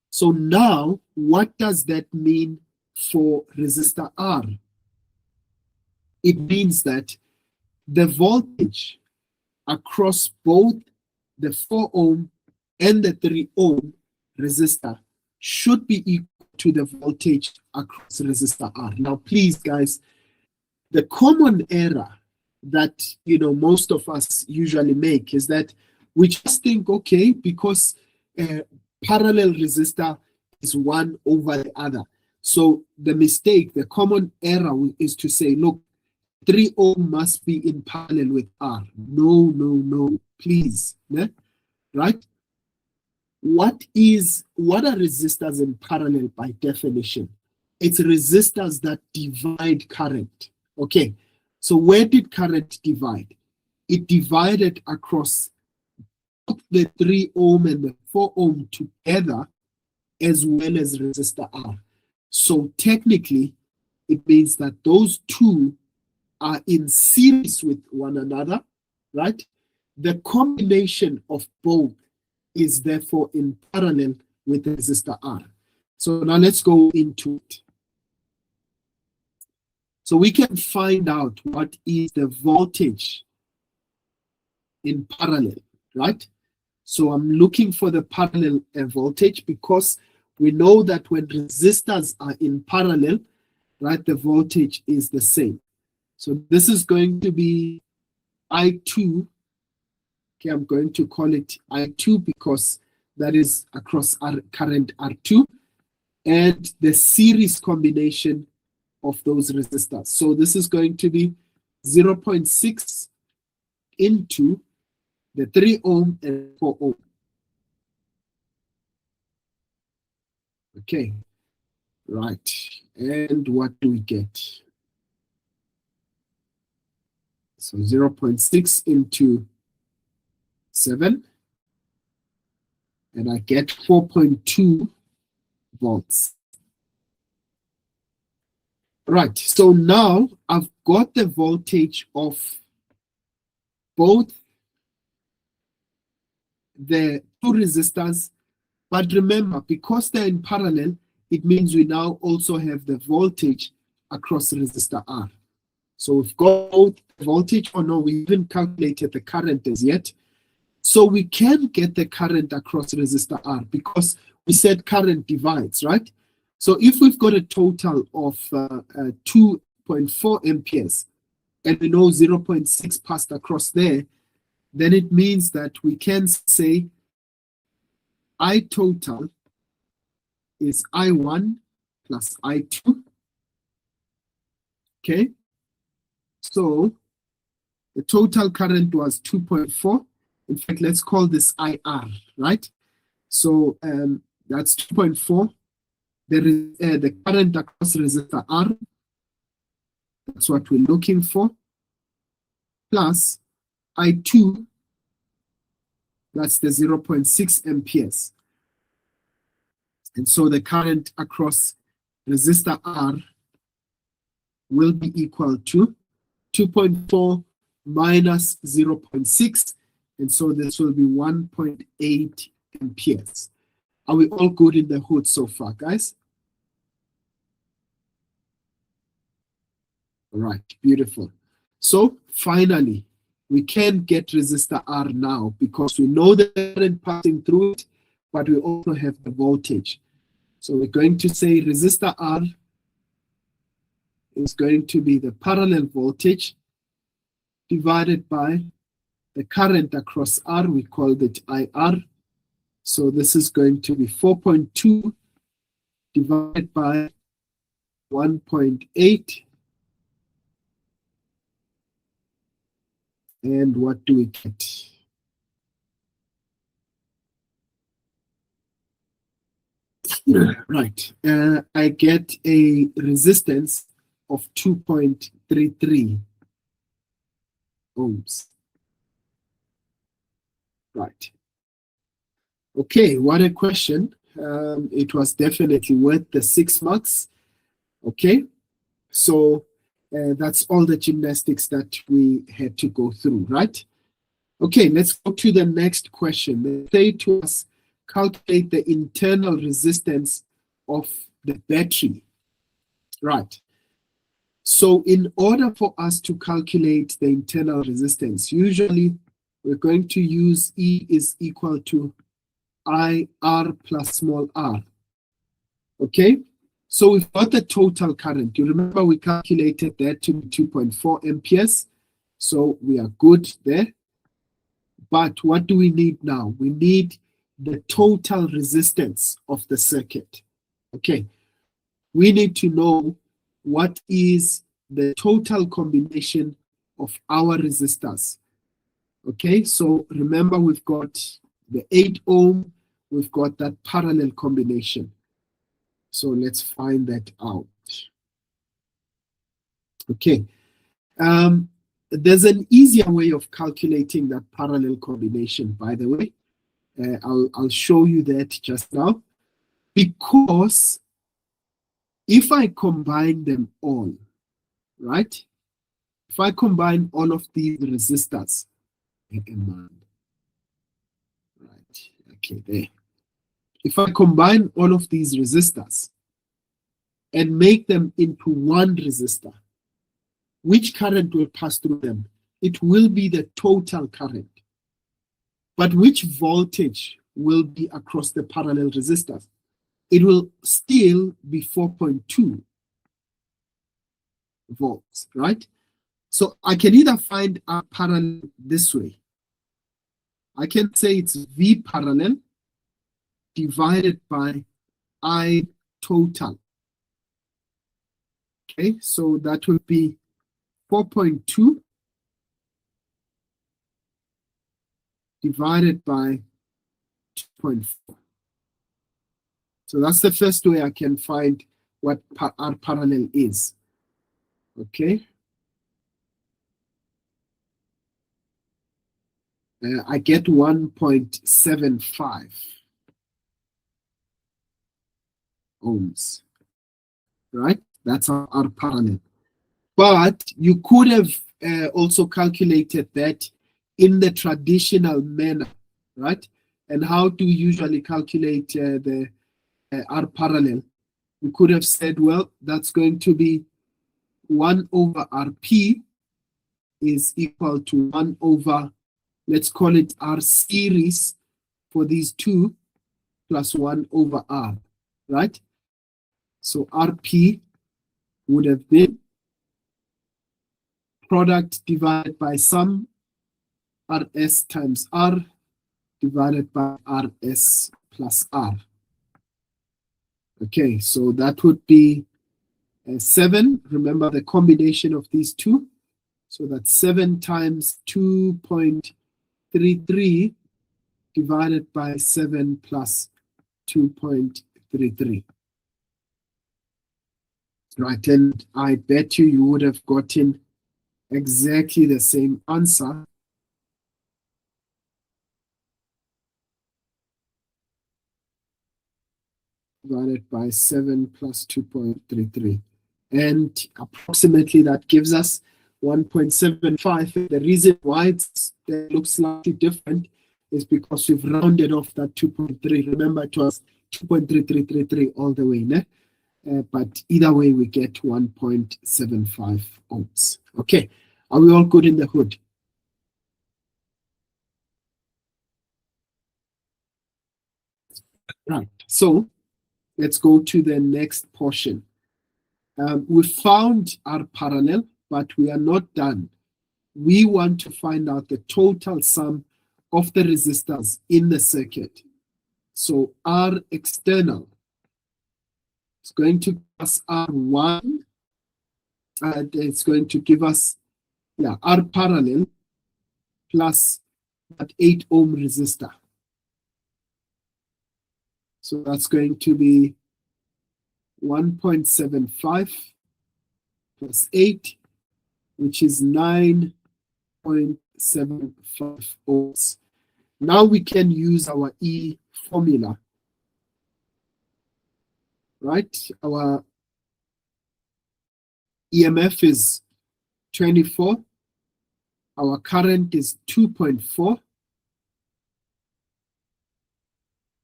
So now, what does that mean for resistor R? It means that the voltage across both the 4 ohm and the 3 ohm resistor should be equal to the voltage across resistor R. Now, please, guys, the common error that most of us usually make is that we just think, okay, because parallel resistor is one over the other. So the mistake, the common error is to say, look, 3 ohm must be in parallel with R. No, please. Yeah? Right? What are resistors in parallel by definition? It's resistors that divide current. Okay, so where did current divide? It divided across both the 3 ohm and the 4 ohm together, as well as resistor R. So technically, it means that those two are in series with one another, right? The combination of both is therefore in parallel with resistor R. So now let's go into it. So we can find out what is the voltage in parallel, right? So I'm looking for the parallel voltage because we know that when resistors are in parallel, right, the voltage is the same. So this is going to be I2. Okay, I'm going to call it I2 because that is across current R2 and the series combination of those resistors. So this is going to be 0.6 into the 3 ohm and 4 ohm. Okay, right. And what do we get? So 0.6 into 7, and I get 4.2 volts. Right, so now I've got the voltage of both the two resistors, but remember, because they're in parallel, it means we now also have the voltage across resistor R. So we've got both the voltage, or no, we haven't calculated the current as yet. So we can get the current across resistor R because we said current divides, right? So if we've got a total of 2.4 amperes and we know 0.6 passed across there, then it means that we can say I total is I1 plus I2. Okay, so the total current was 2.4. In fact, let's call this IR, right? So that's 2.4. There is the current across resistor R. That's what we're looking for. Plus I2, that's the 0.6 amperes. And so the current across resistor R will be equal to 2.4 minus 0.6. And so this will be 1.8 amperes. Are we all good in the hood so far, guys? All right, beautiful. So finally, we can get resistor R now because we know the current passing through it, but we also have the voltage. So we're going to say resistor R is going to be the parallel voltage divided by the current across R. We called it IR. So this is going to be 4.2 divided by 1.8. And what do we get? Right, I get a resistance of 2.33 ohms. Right. Okay, what a question. It was definitely worth the 6 marks. Okay, so that's all the gymnastics that we had to go through, right? Okay, let's go to the next question. They say to us, calculate the internal resistance of the battery. Right. So in order for us to calculate the internal resistance, usually we're going to use E is equal to IR plus small r. Okay, so we've got the total current. You remember we calculated that to be 2.4 amperes. So we are good there. But what do we need now? We need the total resistance of the circuit. Okay, we need to know what is the total combination of our resistors. Okay, so remember we've got the 8 ohm, we've got that parallel combination. So let's find that out. Okay, there's an easier way of calculating that parallel combination, by the way. I'll show you that just now. Because if I combine them all, right? If I combine all of these resistors, right, okay, there. If I combine all of these resistors and make them into one resistor, which current will pass through them? It will be the total current. But which voltage will be across the parallel resistors? It will still be 4.2 volts, right? So I can either find a parallel this way. I can say it's V parallel divided by I total. Okay, so that would be 4.2 divided by 2.4. So that's the first way I can find what our parallel is. Okay. I get 1.75 ohms, right? That's our parallel. But you could have also calculated that in the traditional manner, right? And how do you usually calculate the R parallel? You could have said, well, that's going to be 1 over RP is equal to 1 over, let's call it R series for these two, plus 1 over R, right? So RP would have been product divided by sum, RS times R divided by RS plus R. Okay, so that would be 7. Remember the combination of these two. So that's 7 times 2.33 divided by 7 plus 2.33. Right, and I bet you would have gotten exactly the same answer. Divided by 7 plus 2.33. And approximately that gives us 1.75. The reason why it looks slightly different is because we've rounded off that 2.3. Remember, it was 2.3333 all the way, né? But either way, we get 1.75 ohms. Okay, are we all good in the hood? Right, so let's go to the next portion. We found our parallel, but we are not done. We want to find out the total sum of the resistors in the circuit. So R external is going to give us R1, and it's going to give us R parallel plus that 8 ohm resistor. So that's going to be 1.75 plus 8, which is 9.75 ohms. Now we can use our E formula, right? Our EMF is 24. Our current is 2.4.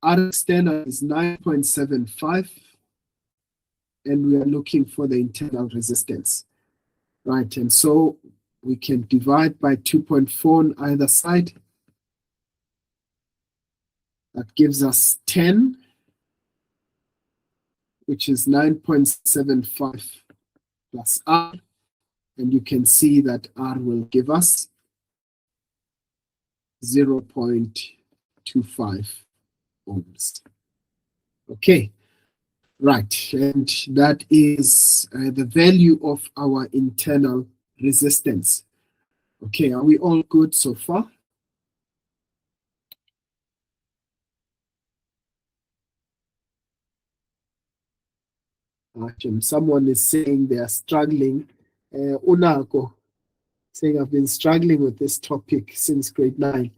R external is 9.75. And we are looking for the internal resistance, right? And so we can divide by 2.4 on either side. That gives us 10, which is 9.75 plus R. And you can see that R will give us 0.25 ohms. Okay, right. And that is the value of our internal resistance. Okay, are we all good so far? Someone is saying they are struggling. Unako, saying I've been struggling with this topic since grade 9.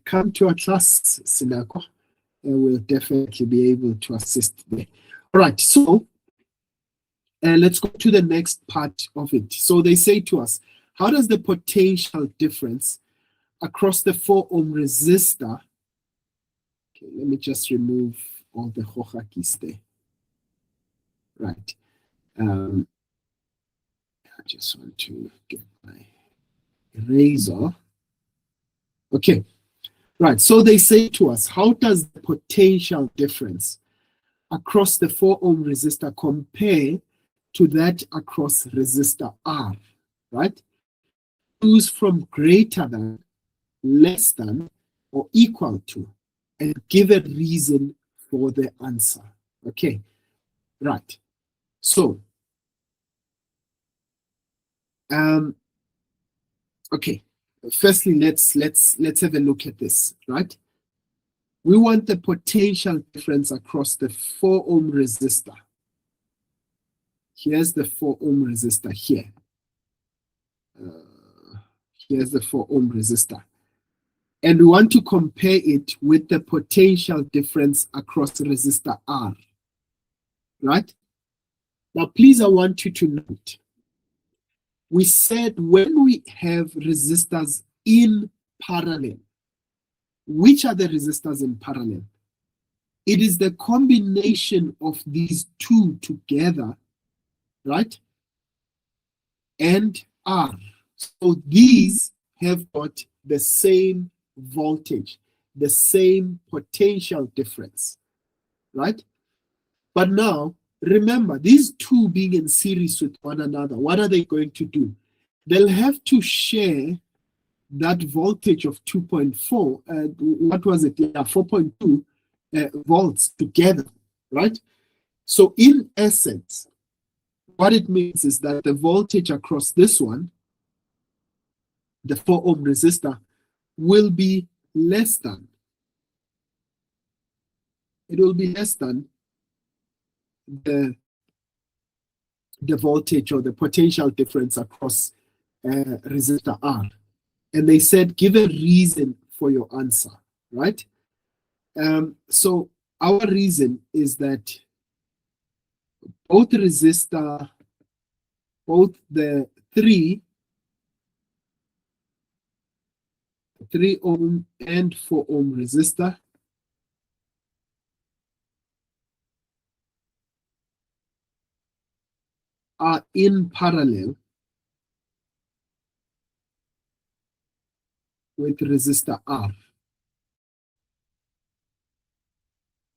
Come to our class, Sinako, and we'll definitely be able to assist there. All right, so let's go to the next part of it. So they say to us, how does the potential difference across the 4 ohm resistor, okay, let me just remove all the hohakis there. Right. I just want to get my eraser. Okay. Right. So they say to us, how does the potential difference across the 4 ohm resistor compare to that across resistor R? Right? Choose from greater than, less than, or equal to, and give a reason for the answer. Okay. Right. So, okay. Firstly, let's have a look at this, right? We want the potential difference across the 4 ohm resistor. Here's the 4 ohm resistor here. Here's the 4 ohm resistor. And we want to compare it with the potential difference across resistor R, right? Now, please, I want you to note, we said when we have resistors in parallel, which are the resistors in parallel? It is the combination of these two together, right? And R. So these have got the same voltage, the same potential difference, right? But now, remember, these two being in series with one another, what are they going to do? They'll have to share that voltage of 2.4, what was it? Yeah, 4.2 volts together, right? So in essence, what it means is that the voltage across this one, the 4 ohm resistor, will be less than. It will be less than the voltage or the potential difference across resistor R. And they said, give a reason for your answer, right? So our reason is that both the 3 ohm and 4 ohm resistor are in parallel with resistor R.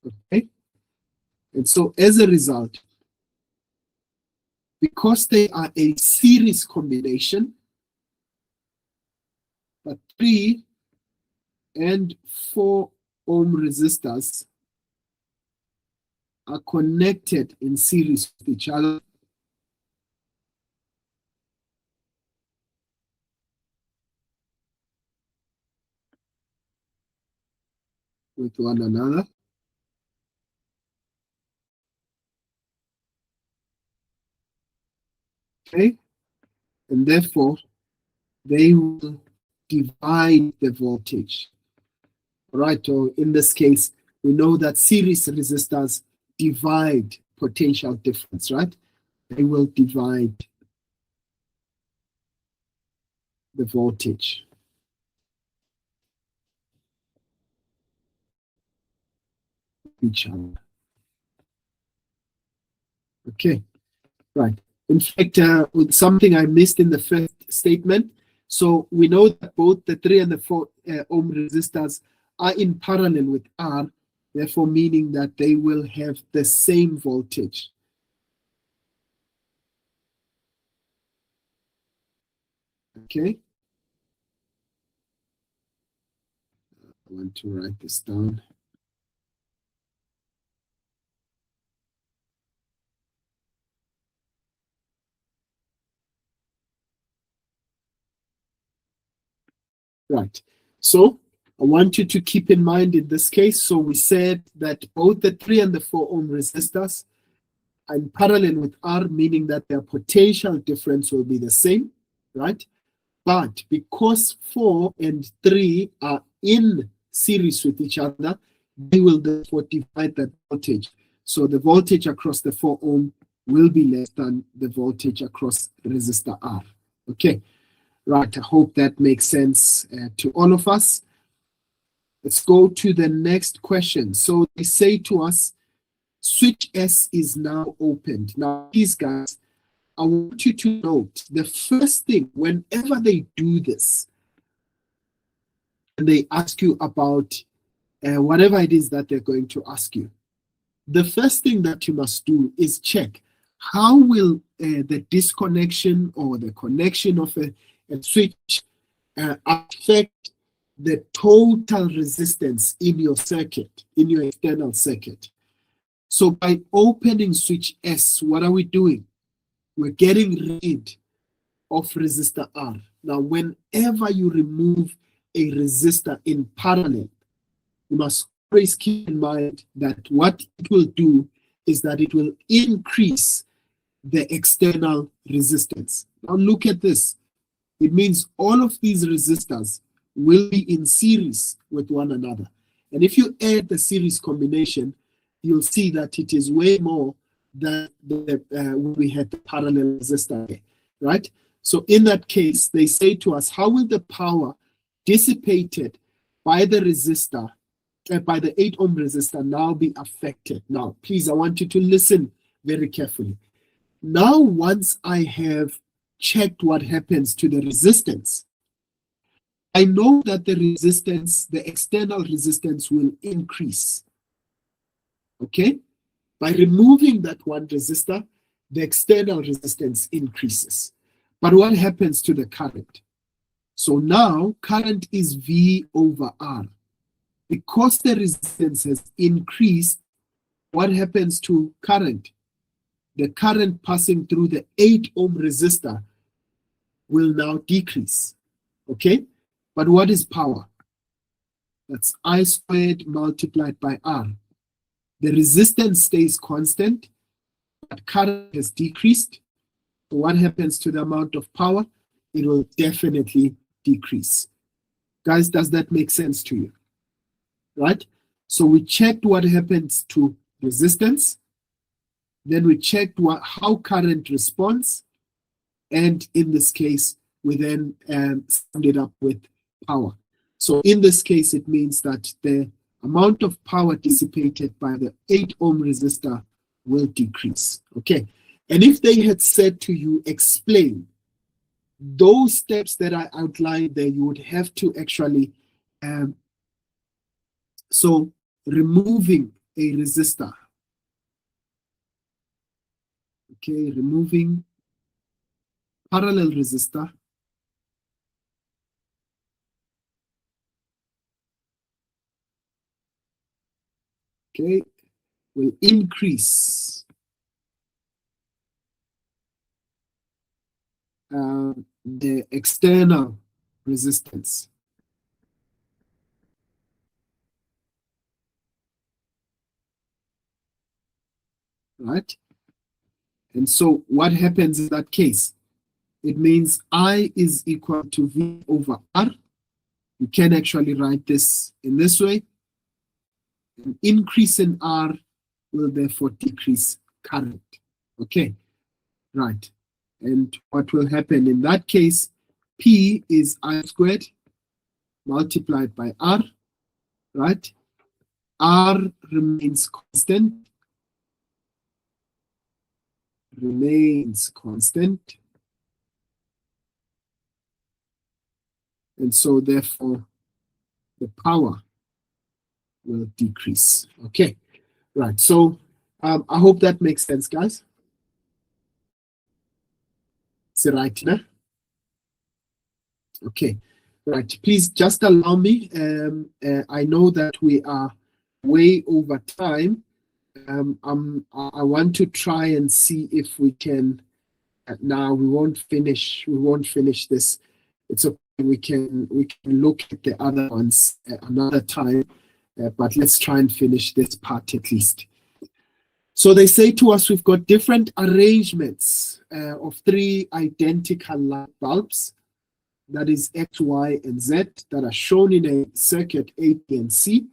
Okay? And so as a result, because they are a series combination, but 3 and 4 ohm resistors are connected in series with each other, with one another. Okay? And therefore, they will divide the voltage. Right? Or in this case, we know that series resistors divide potential difference, right? They will divide the voltage. Each other. Okay, right. In fact, with something I missed in the first statement, so we know that both the 3 and the 4 ohm resistors are in parallel with R, therefore meaning that they will have the same voltage. Okay. I want to write this down. Right. So I want you to keep in mind in this case, so we said that both the 3 and the 4 ohm resistors are in parallel with R, meaning that their potential difference will be the same, right? But because 4 and 3 are in series with each other, they will therefore divide that voltage. So the voltage across the 4 ohm will be less than the voltage across resistor R. Okay, right. I hope that makes sense to all of us. Let's go to the next question. So they say to us, switch S is now opened. Now, these guys, I want you to note the first thing, whenever they do this, and they ask you about whatever it is that they're going to ask you, the first thing that you must do is check how will the disconnection or the connection of a switch affect the total resistance in your circuit, in your external circuit. So by opening switch S, what are we doing? We're getting rid of resistor R. Now, whenever you remove a resistor in parallel, you must always keep in mind that what it will do is that it will increase the external resistance. Now look at this. It means all of these resistors will be in series with one another. And if you add the series combination, you'll see that it is way more than when we had the parallel resistor, right? So in that case, they say to us, how will the power dissipated by the resistor, by the 8 ohm resistor now be affected? Now, please, I want you to listen very carefully. Now, once I have checked what happens to the resistance, I know that the resistance, the external resistance will increase. Okay? By removing that one resistor, the external resistance increases. But what happens to the current? So now current is V over R. Because the resistance has increased, what happens to current? The current passing through the 8 ohm resistor will now decrease. Okay? But what is power? That's I squared multiplied by R. The resistance stays constant, but current has decreased. So what happens to the amount of power? It will definitely decrease. Guys, does that make sense to you? Right? So we checked what happens to resistance. Then we checked how current responds. And in this case, we then summed it up with power. So in this case, it means that the amount of power dissipated by the 8 ohm resistor will decrease. Okay. And if they had said to you, explain those steps that I outlined there, you would have to actually, so removing a resistor. Okay, removing parallel resistor. Okay, will increase the external resistance. Right? And so what happens in that case? It means I is equal to V over R. You can actually write this in this way. An increase in R will therefore decrease current. Okay, right. And what will happen in that case, P is I squared multiplied by R, right? R remains constant. And so therefore the power will decrease. Okay, right. So I hope that makes sense, guys. Is it right now? Okay, right. Please just allow me. I know that we are way over time. I want to try and see if we can. Now we won't finish. We won't finish this. It's okay. We can look at the other ones another time. But let's try and finish this part at least. So they say to us, we've got different arrangements of 3 identical light bulbs, that is X, Y, and Z, that are shown in a circuit A, B, and C.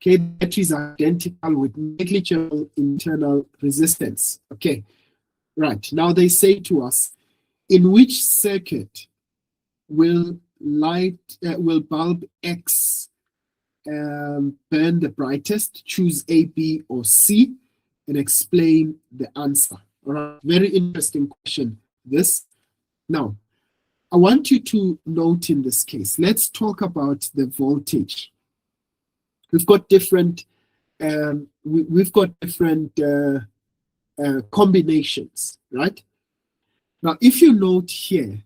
Okay, batteries are identical with negligible internal resistance. Okay, right. Now they say to us, in which circuit will bulb X burn the brightest? Choose A, B, or C, and explain the answer. All right, very interesting question, this. Now, I want you to note in this case, let's talk about the voltage. We've got different, combinations, right? Now, if you note here,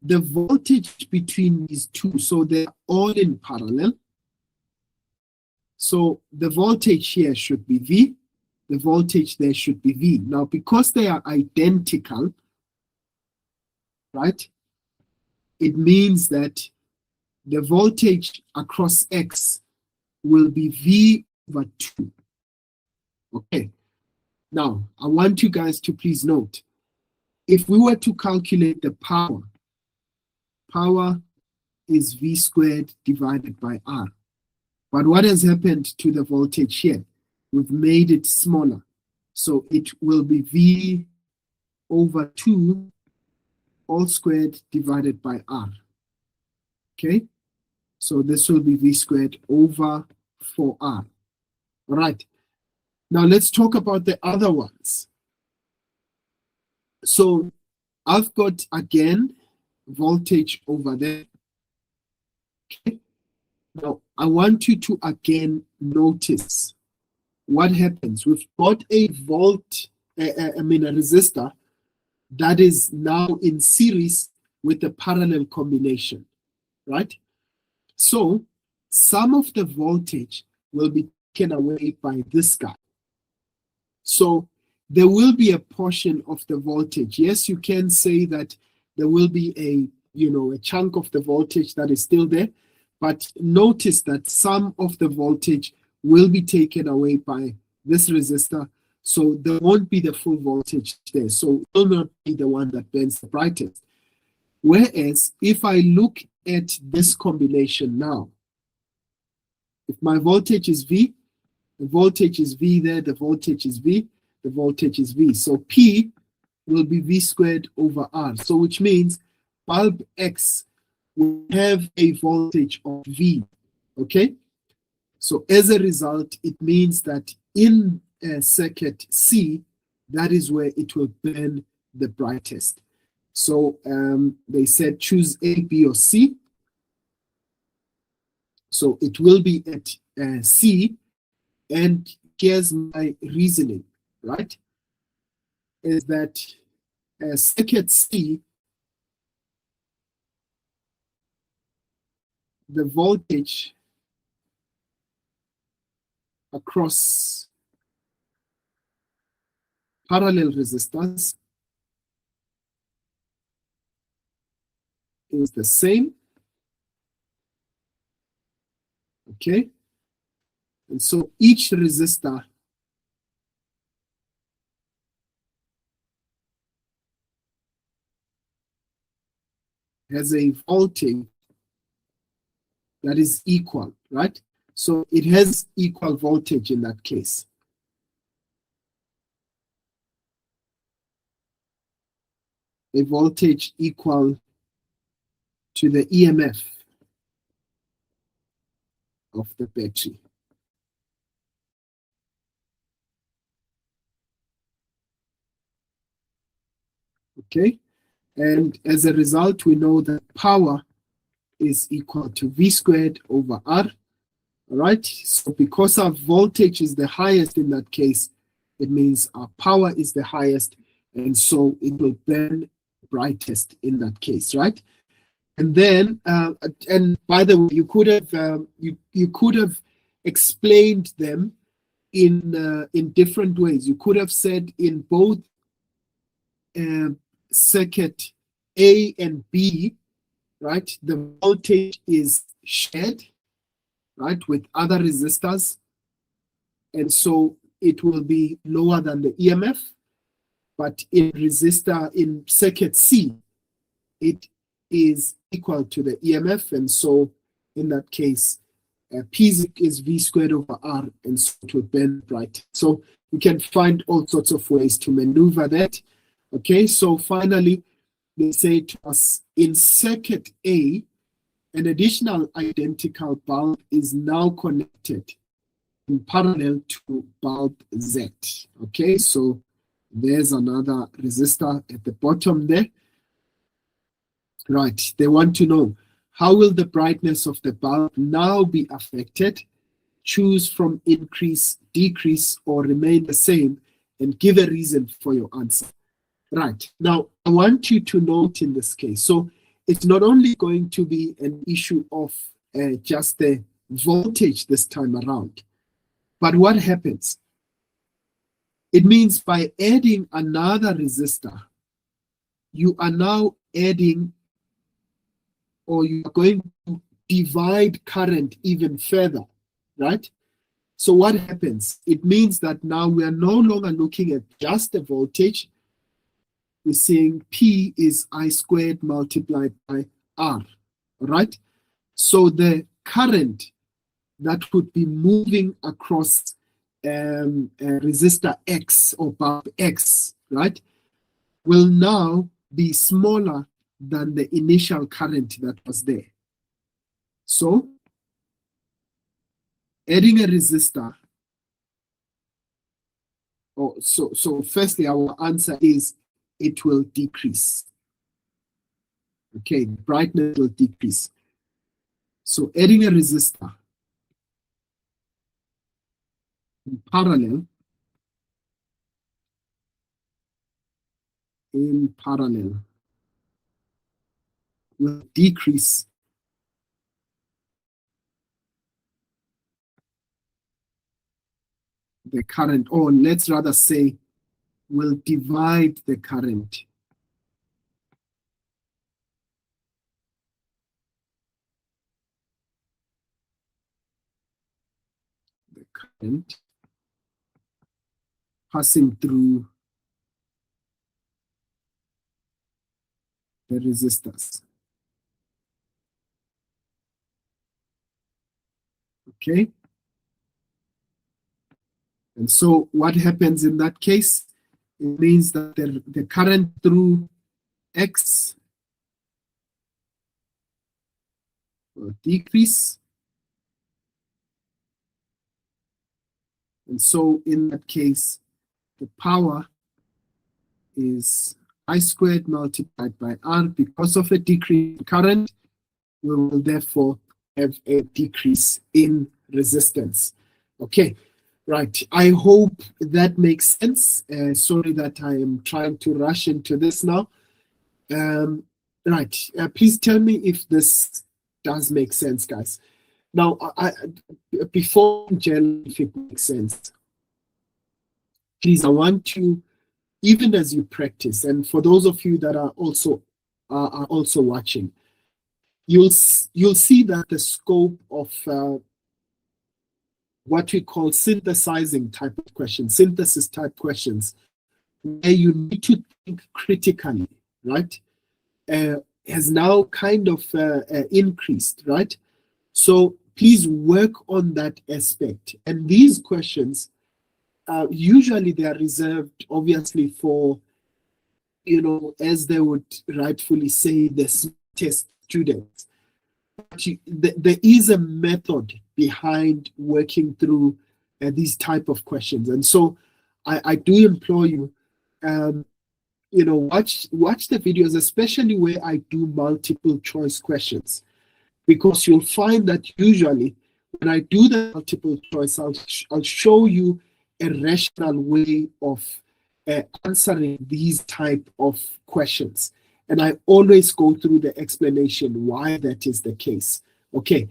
the voltage between these two, so they're all in parallel. So the voltage here should be V, the voltage there should be V. Now, because they are identical, right, it means that the voltage across X will be V over 2. Okay. Now, I want you guys to please note, if we were to calculate the power is V squared divided by R. But what has happened to the voltage here? We've made it smaller. So it will be V over 2 all squared divided by R. Okay? So this will be V squared over 4R. All right. Now let's talk about the other ones. So I've got, again, voltage over there. Okay. Now I want you to again notice what happens. We've got a resistor that is now in series with a parallel combination, right? So some of the voltage will be taken away by this guy. So there will be a portion of the voltage. Yes, you can say that there will be a chunk of the voltage that is still there, but notice that some of the voltage will be taken away by this resistor, so there won't be the full voltage there. So it will not be the one that burns the brightest. Whereas if I look at this combination now, if my voltage is V, the voltage is V there, the voltage is V, the voltage is V. So P will be V squared over R. So which means bulb X will have a voltage of V, okay? So as a result, it means that in circuit C, that is where it will burn the brightest. So they said choose A, B, or C. So it will be at C, and here's my reasoning, right? Is that circuit C, the voltage across parallel resistors is the same. Okay, and so each resistor has a voltage that is equal, right? So it has equal voltage in that case. A voltage equal to the EMF of the battery. Okay, and as a result, we know that power is equal to V squared over R. All right, so because our voltage is the highest in that case, it means our power is the highest, and so it will burn brightest in that case, right? And then, and by the way, you could have you could have explained them in different ways. You could have said in both circuit A and B, right? The voltage is shared, right, with other resistors, and so it will be lower than the EMF. But in resistor in circuit C, it is equal to the EMF, and so in that case, P is V squared over R, and so it will burn bright. So you can find all sorts of ways to maneuver that. Okay, so finally, they say to us in circuit A, an additional identical bulb is now connected in parallel to bulb Z. Okay, so there's another resistor at the bottom there. Right, they want to know, how will the brightness of the bulb now be affected? Choose from increase, decrease, or remain the same, and give a reason for your answer. Right, now I want you to note in this case, so it's not only going to be an issue of just the voltage this time around, but what happens? It means by adding another resistor, you are now adding, or you are going to divide current even further, right? So what happens? It means that now we are no longer looking at just the voltage. We're saying P is I squared multiplied by R, right? So the current that would be moving across resistor X or bulb X, right, will now be smaller than the initial current that was there. So adding a resistor, so firstly our answer is it will decrease. Okay, brightness will decrease. So adding a resistor in parallel will decrease the current, or let's rather say will divide the current. The current passing through the resistors. Okay? And so what happens in that case? It means that the current through X will decrease. And so in that case, the power is I squared multiplied by R. Because of a decrease in current, we will therefore have a decrease in resistance. Okay, right. I hope that makes sense. Sorry that I am trying to rush into this now. Right, please tell me if this does make sense, guys. Now, before Jen, if it makes sense, please, I want you, even as you practice, and for those of you that are also watching, you'll see that the scope of what we call synthesizing type of questions, synthesis type questions, where you need to think critically, right, has now kind of increased, right? So please work on that aspect. And these questions, usually they are reserved, obviously, for, you know, as they would rightfully say, the test students. But there is a method behind working through these type of questions. And so I do implore you, you know, watch the videos, especially where I do multiple choice questions, because you'll find that usually when I do the multiple choice, I'll show you a rational way of answering these type of questions. And I always go through the explanation why that is the case. Okay.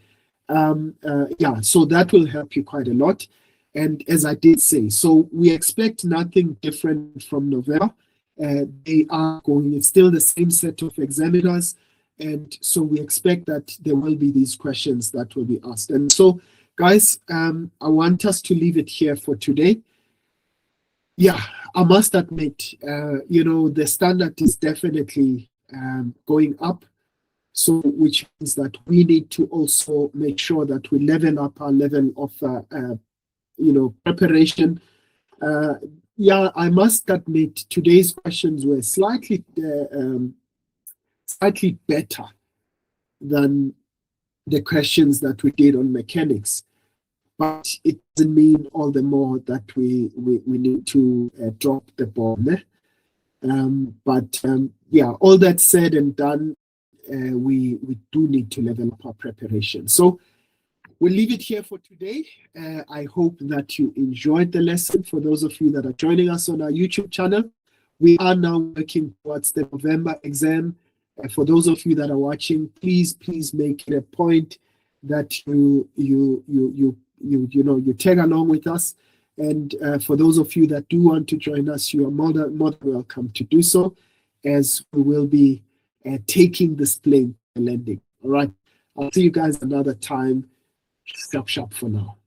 Yeah, so that will help you quite a lot. And as I did say, so we expect nothing different from November. They are going, it's still the same set of examiners. And so we expect that there will be these questions that will be asked. And so, guys, I want us to leave it here for today. Yeah, I must admit, you know, the standard is definitely going up. So, which means that we need to also make sure that we level up our level of, you know, preparation. Yeah, I must admit, today's questions were slightly better than the questions that we did on mechanics. But it doesn't mean all the more that we need to drop the ball. Yeah, all that said and done, we do need to level up our preparation. So we'll leave it here for today. I hope that you enjoyed the lesson. For those of you that are joining us on our YouTube channel, we are now working towards the November exam. For those of you that are watching, please make it a point that you tag along with us. And for those of you that do want to join us, you are more than welcome to do so, as we will be taking this plane and landing. All right. I'll see you guys another time. Stop shop for now.